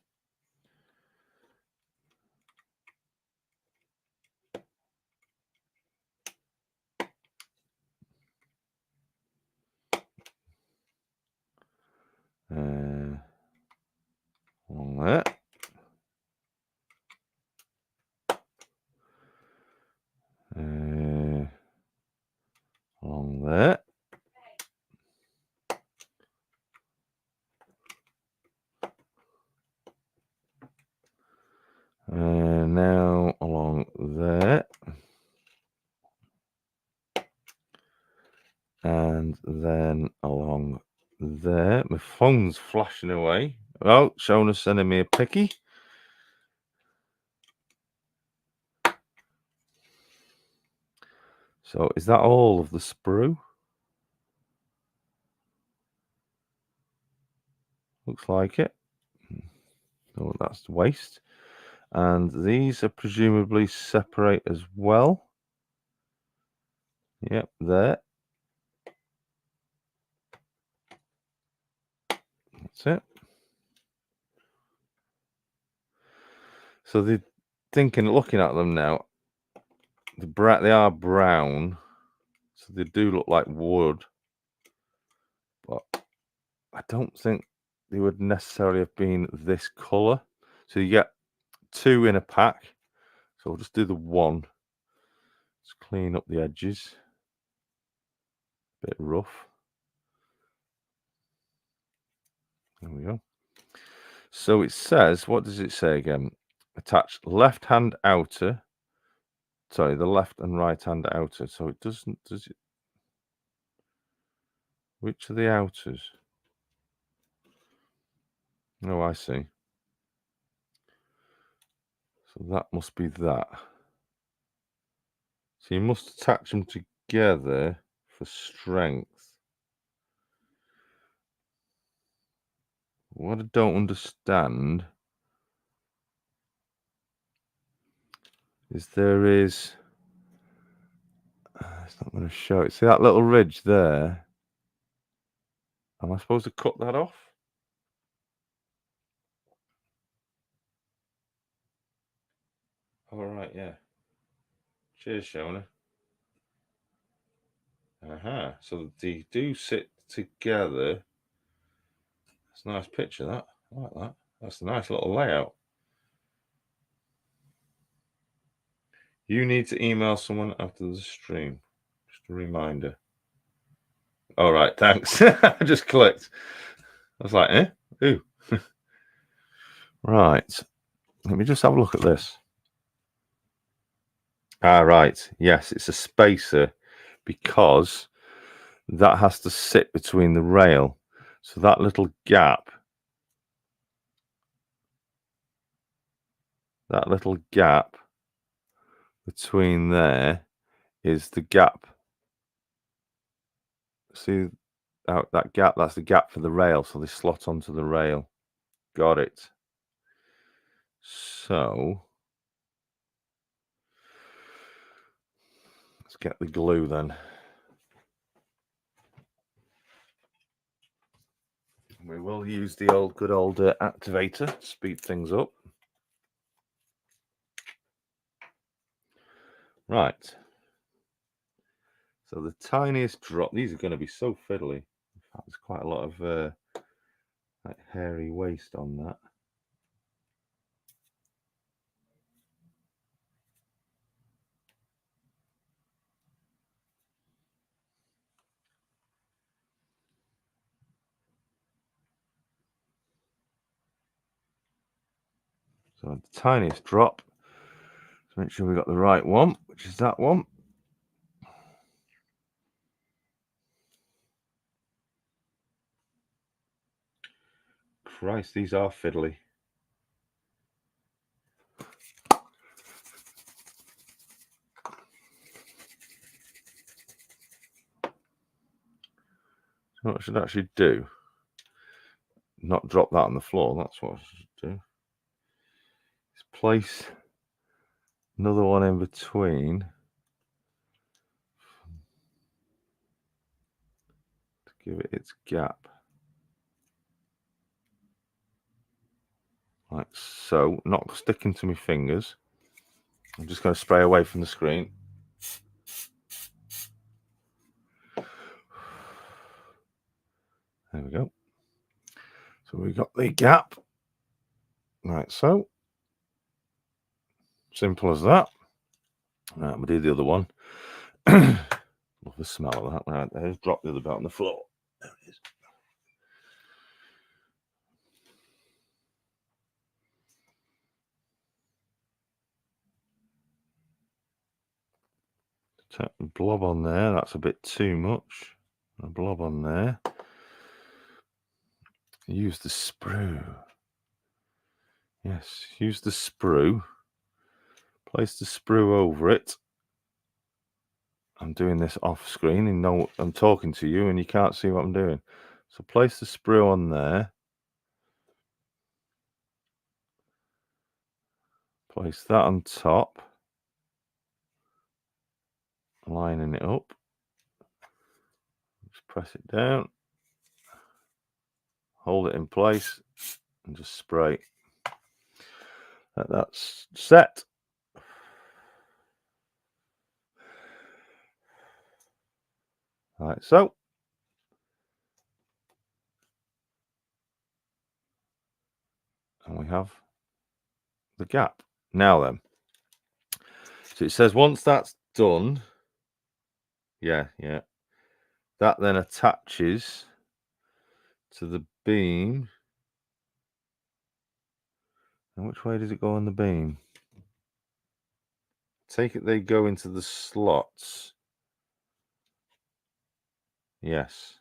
On there. Along there. Now along there. And then along there. My phone's flashing away. Oh, Shona's sending me a picky. So is that all of the sprue? Looks like it. Oh, that's waste. And these are presumably separate as well. Yep, there. That's it. So they're thinking, looking at them now, they are brown, so they do look like wood, but I don't think they would necessarily have been this colour. So you get 2 in a pack. So we'll just do the 1. Just clean up the edges. Bit rough. There we go. So it says, what does it say again? Attach left hand outer. Sorry, the left and right hand outer. So it doesn't, does it? Which are the outers? Oh, I see. So that must be that. So you must attach them together for strength. What I don't understand is it's not going to show it. See that little ridge there? Am I supposed to cut that off? All right, yeah. Cheers, Shona. So they do sit together. That's a nice picture, that. I like that. That's a nice little layout. You need to email someone after the stream. Just a reminder. All right, thanks. I just clicked. I was like, eh? Ooh. Right. Let me just have a look at this. Right. Yes, it's a spacer because that has to sit between the rail. So that little gap, between there is the gap. See that gap? That's the gap for the rail. So they slot onto the rail. Got it. So let's get the glue then. We will use the good old activator to speed things up. Right. So the tiniest drop. These are going to be so fiddly. In fact, there's quite a lot of like hairy waste on that. So the tiniest drop. So make sure we got the right one, which is that one. Christ, these are fiddly. So what I should actually do, not drop that on the floor, that's what I should do. Is place another one in between to give it its gap. Like so, not sticking to my fingers. I'm just going to spray away from the screen. There we go. So we got the gap. Right, so simple as that. Right, we'll do the other one. Love the smell of that. Right, there's drop the other bit on the floor. There it is. Blob on there, that's a bit too much. A blob on there. Use the sprue. Yes, use the sprue. Place the sprue over it. I'm doing this off screen and no, I'm talking to you and you can't see what I'm doing. So place the sprue on there. Place that on top. Lining it up. Just press it down. hold it in place, and just spray. That's set. Like so. And we have the gap. Now then. So it says once that's done, yeah, that then attaches to the beam. And which way does it go on the beam? Take it they go into the slots. Yes.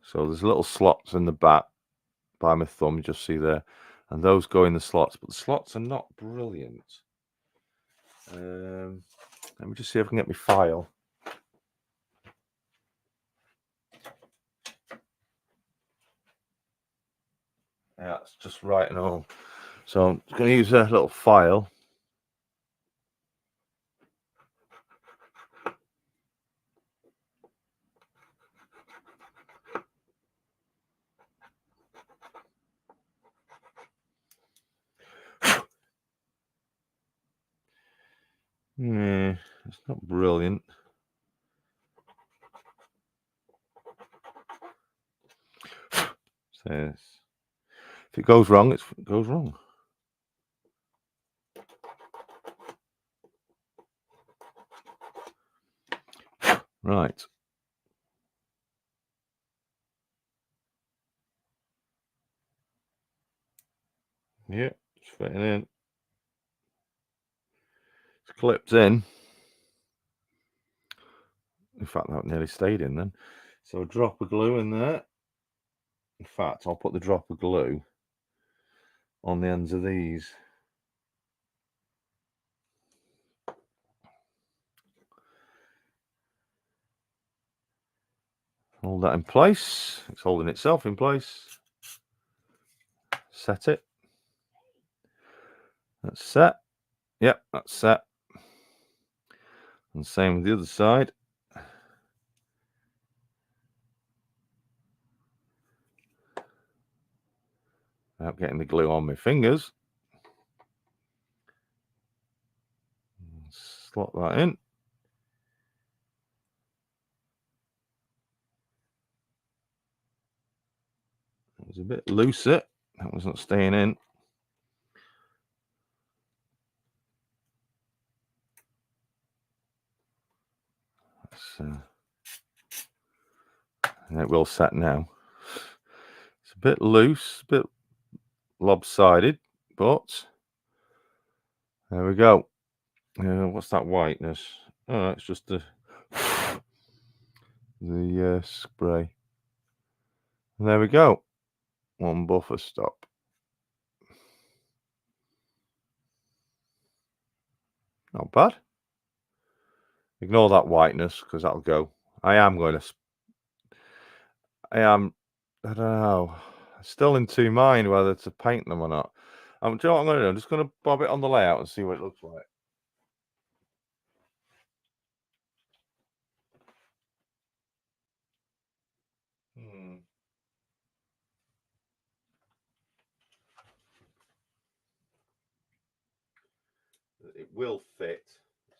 So there's little slots in the back by my thumb, you just see there. And those go in the slots, but the slots are not brilliant. Let me just see if I can get my file. Yeah, it's just right and all. So I'm going to use a little file. Yeah, it's not brilliant. Says if it goes wrong, it goes wrong. Right. Yeah, it's fitting in. It's clipped in. In fact, that nearly stayed in then. So a drop of glue in there. In fact, I'll put the drop of glue on the ends of these. Hold that in place. It's holding itself in place. Set it. That's set. Yep, that's set. And same with the other side. Without getting the glue on my fingers. Slot that in. It was a bit looser. That was not staying in. And it will set now. It's a bit loose, a bit lopsided, but there we go. What's that whiteness? Oh, it's just the spray. And there we go. One buffer stop. Not bad. Ignore that whiteness because that'll go. I don't know. Still in two mind whether to paint them or not. Do you know what I'm going to do? I'm just going to bob it on the layout and see what it looks like. It will fit.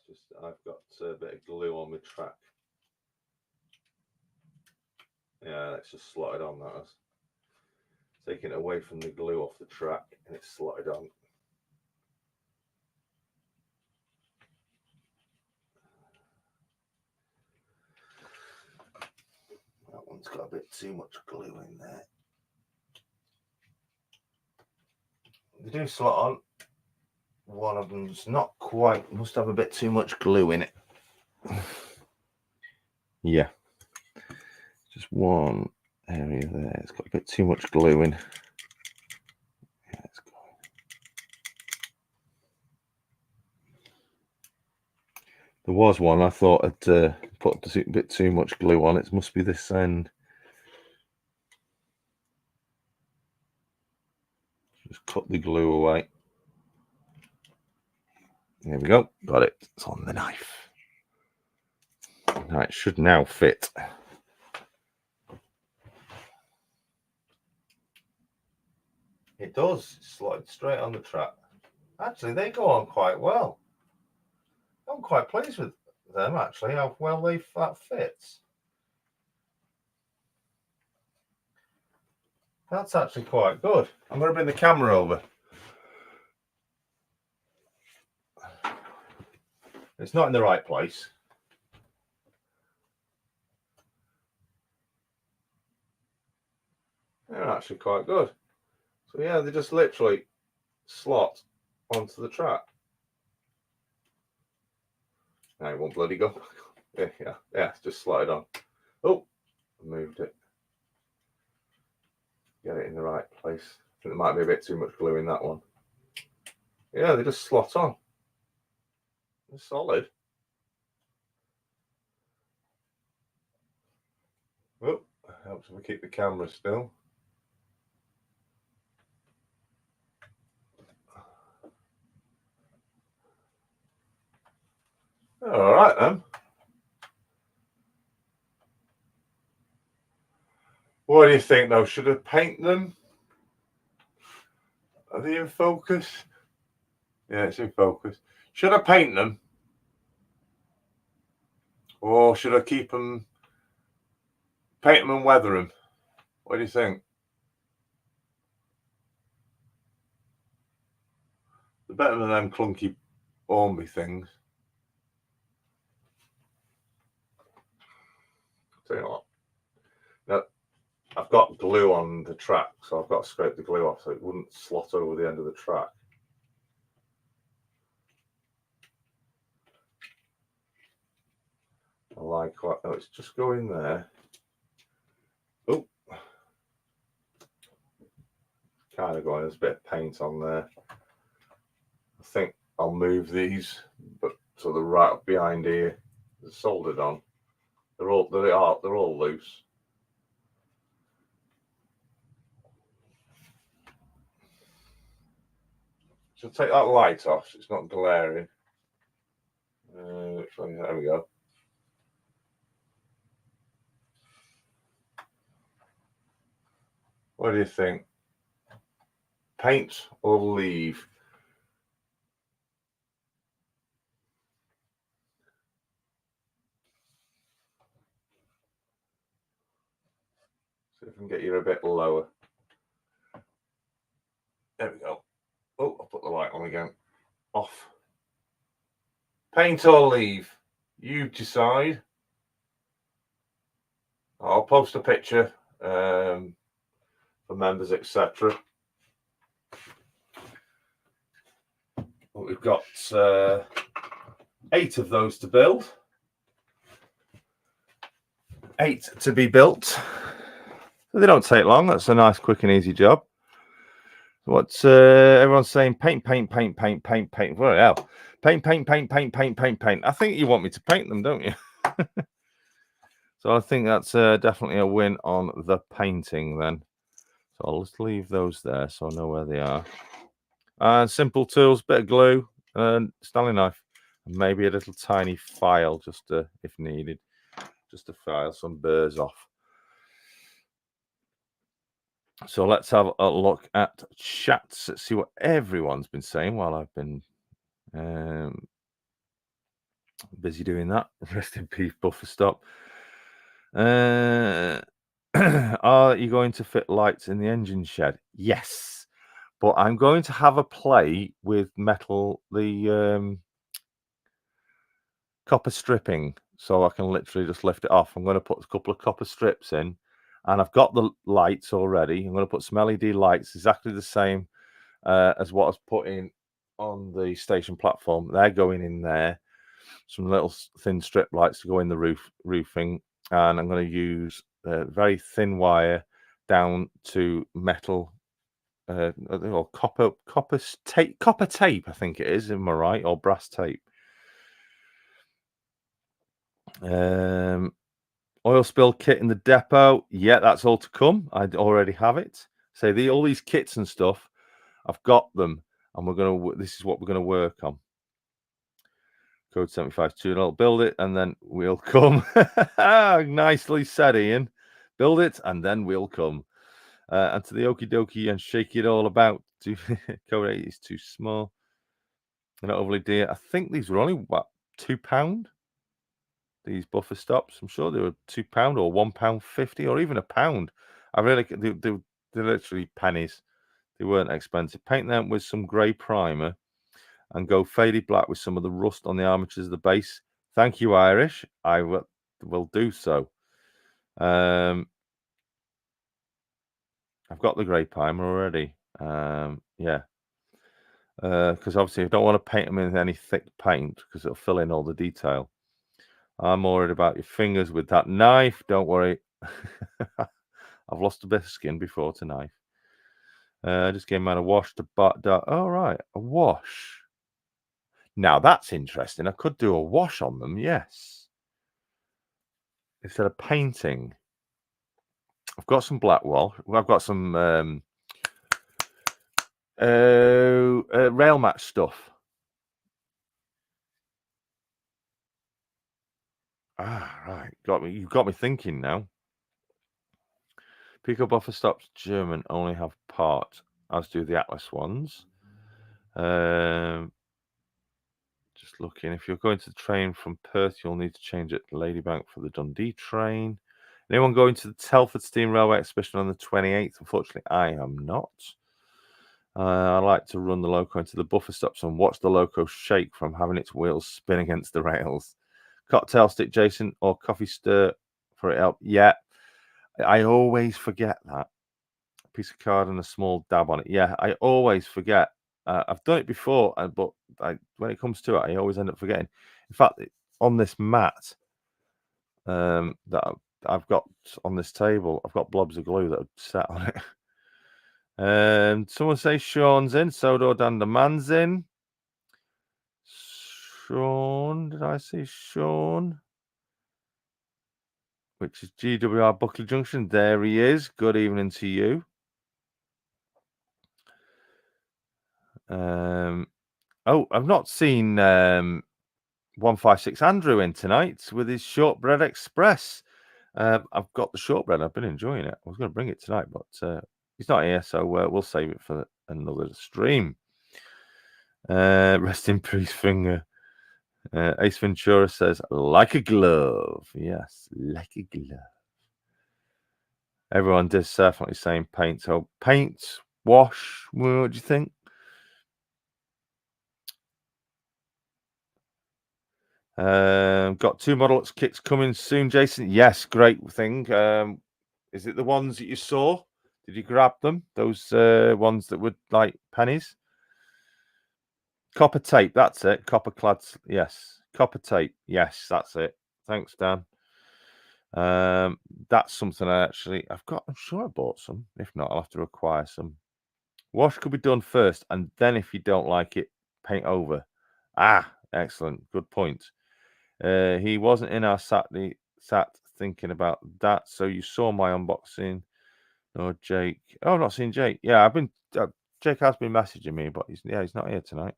It's just I've got a bit of glue on my track. Yeah, it's just slotted on. That is taking it away from the glue off the track, and it's slotted on. That one's got a bit too much glue in there. They do slot on. One of them's not quite, must have a bit too much glue in it. Yeah. Just one area there. It's got a bit too much glue in. Yeah, it's got... There was one I thought I'd put a bit too much glue on. It must be this end. Just cut the glue away. There we go. Got it. It's on the knife. Now it should now fit. It does. It's slotted straight on the track. Actually, they go on quite well. I'm quite pleased with them, actually, how well that fits. That's actually quite good. I'm going to bring the camera over. It's not in the right place. They're actually quite good. So yeah, they just literally slot onto the track. Now it won't bloody go. Yeah, it's just slotted on. Oh, I moved it. Get it in the right place. I think there might be a bit too much glue in that one. Yeah, they just slot on. They're solid. Oh, helps if we keep the camera still. All right then. What do you think though? Should I paint them? Are they in focus? Yeah, it's in focus. Should I paint them? Or should I keep them, paint them and weather them? What do you think? They're better than them clunky Ormby things. Tell you what. Now, I've got glue on the track, so I've got to scrape the glue off so it wouldn't slot over the end of the track. I like what, no, it's just going there. Oh, kind of going, there's a bit of paint on there. I think I'll move these, but so they're right up behind here. They're soldered on. They're all loose. So take that light off so it's not glaring. There we go. What do you think? Paint or leave? See if I can get you a bit lower. There we go. Oh, I'll put the light on again. Off. Paint or leave? You decide. I'll post a picture for members, etc. We've got 8 of those to build. 8 to be built. They don't take long. That's a nice, quick and easy job. What's everyone's saying? Paint. What the hell? Paint. I think you want me to paint them, don't you? So I think that's definitely a win on the painting then. So I'll just leave those there so I know where they are. And simple tools, bit of glue, and Stanley knife, and maybe a little tiny file just to, if needed, just to file some burrs off. So let's have a look at chats. Let's see what everyone's been saying while I've been busy doing that. Rest in peace, Buffer Stop. Are you going to fit lights in the engine shed? Yes, but I'm going to have a play with metal, the copper stripping, so I can literally just lift it off. I'm going to put a couple of copper strips in, and I've got the lights already. I'm going to put some LED lights, exactly the same as what I was putting on the station platform. They're going in there. Some little thin strip lights to go in the roofing, and I'm going to use very thin wire down to metal or copper tape. I think it is. Am I right? Or brass tape. Oil spill kit in the depot. Yeah, that's all to come. I already have it. So all these kits and stuff, I've got them, and this is what we're gonna work on. Code 752. I'll build it and then we'll come. Nicely said, Ian. Build it and then we'll come. And to the okie dokie and shake it all about. Code 8 is too small. They're not overly dear. I think these were only, what, £2? These buffer stops. I'm sure they were £2 or £1.50 or even £1. I really, they're literally pennies. They weren't expensive. Paint them with some grey primer and go faded black with some of the rust on the armatures of the base. Thank you, Irish. I will do so. I've got the grey primer already. Yeah. Because obviously I don't want to paint them in any thick paint because it'll fill in all the detail. I'm worried about your fingers with that knife. Don't worry. I've lost a bit of skin before to knife. Just gave man a wash to oh, right. A wash. Now that's interesting. I could do a wash on them, yes. Instead of painting. I've got some black wool. I've got some rail mat stuff. Right. You've got me thinking now. Pico buffer stops German only have part, as do the Atlas ones. Just looking. If you're going to the train from Perth, you'll need to change at Ladybank for the Dundee train. Anyone going to the Telford Steam Railway Exhibition on the 28th? Unfortunately, I am not. I like to run the loco into the buffer stops and watch the loco shake from having its wheels spin against the rails. Cocktail stick, Jason, or coffee stir for it help? Yeah, I always forget that. A piece of card and a small dab on it. Yeah, I always forget. I've done it before, but when it comes to it, I always end up forgetting. In fact, on this mat that I've got on this table, I've got blobs of glue that are set on it. Someone say Sean's in. Sodor Dandaman's in. Sean, did I see Sean? Which is GWR Buckley Junction. There he is. Good evening to you. Oh, I've not seen 156 Andrew in tonight with his Shortbread Express. I've got the shortbread. I've been enjoying it. I was going to bring it tonight, but he's not here, so we'll save it for another stream. Rest in peace, finger. Ace Ventura says, like a glove. Yes, like a glove. Everyone is definitely saying paint. So paint, wash, what do you think? Got 2 Model X kits coming soon, Jason. Yes, great thing. Is it the ones that you saw? Did you grab them? Those ones that were like pennies? Copper tape, that's it. Copper clad, yes. Copper tape, yes, that's it. Thanks, Dan. That's something I've got. I'm sure I bought some. If not, I'll have to acquire some. Wash could be done first, and then if you don't like it, paint over. Excellent. Good point. He wasn't in our sat thinking about that. So you saw my unboxing. No, Jake. Oh, I've not seen Jake. Yeah, I've been. Jake has been messaging me, but he's not here tonight.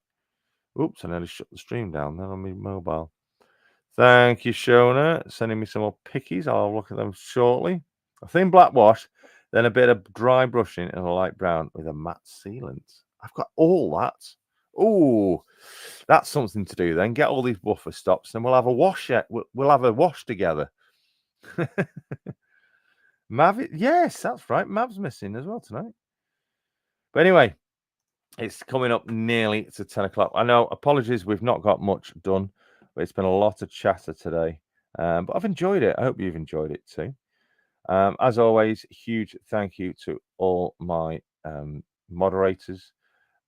Oops, I nearly shut the stream down then on my mobile. Thank you, Shona. Sending me some more pickies. I'll look at them shortly. A thin black wash, then a bit of dry brushing and a light brown with a matte sealant. I've got all that. Oh, that's something to do then. Get all these buffer stops and we'll have a wash. We'll have a wash together. Mav, yes, that's right. Mav's missing as well tonight. But anyway, it's coming up nearly to 10 o'clock. I know, apologies, we've not got much done, but it's been a lot of chatter today. But I've enjoyed it. I hope you've enjoyed it too. As always, huge thank you to all my moderators,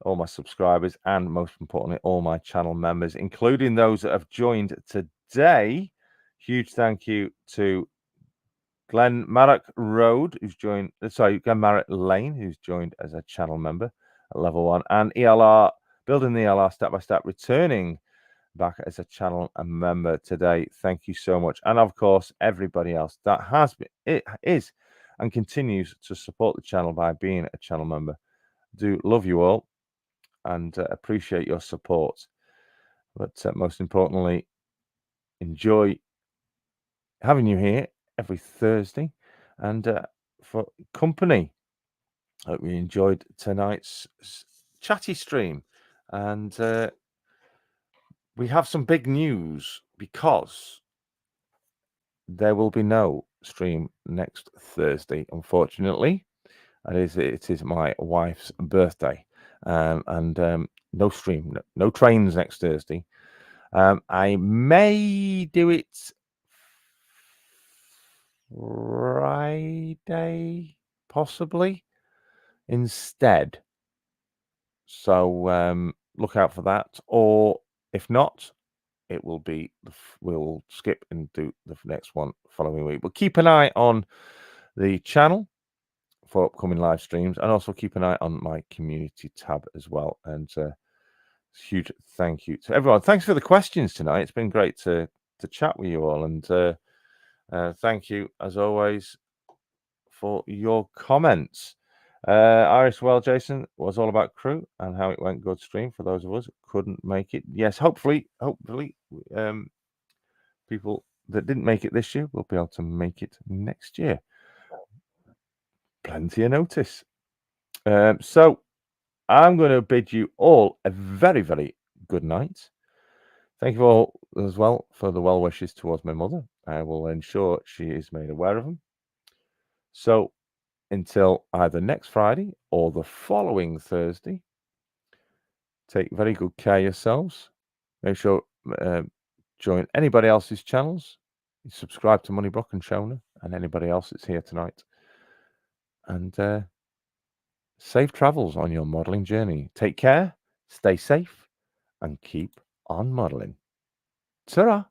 all my subscribers, and most importantly, all my channel members, including those that have joined today. Huge thank you to Glenn Marrick Road, who's joined, Glenn Marrick Lane, who's joined as a channel member at level 1, and ELR, building the ELR step by step, returning back as a channel member today. Thank you so much. And of course, everybody else that has been, it is, and continues to support the channel by being a channel member. Do love you all and appreciate your support. But most importantly, enjoy having you here every Thursday and for company. Hope you enjoyed tonight's chatty stream. And we have some big news because there will be no stream next Thursday, unfortunately. It is my wife's birthday, and no stream, no trains next Thursday. I may do it Friday, possibly instead. So look out for that. Or if not, it will be we'll skip and do the next one following week. But keep an eye on the channel for upcoming live streams, and also keep an eye on my community tab as well. And huge thank you to everyone. Thanks for the questions tonight. It's been great to chat with you all, and thank you as always for your comments. Iris, well, Jason, was all about crew and how it went. Good stream for those of us who couldn't make it. Yes, hopefully, people that didn't make it this year will be able to make it next year. Plenty of notice. So I'm going to bid you all a very, very good night. Thank you all as well for the well wishes towards my mother. I will ensure she is made aware of them. So until either next Friday or the following Thursday, take very good care of yourselves. Make sure join anybody else's channels. Subscribe to Moneybrook and Shona and anybody else that's here tonight. And safe travels on your modelling journey. Take care, stay safe, and keep on modelling. Ta-ra!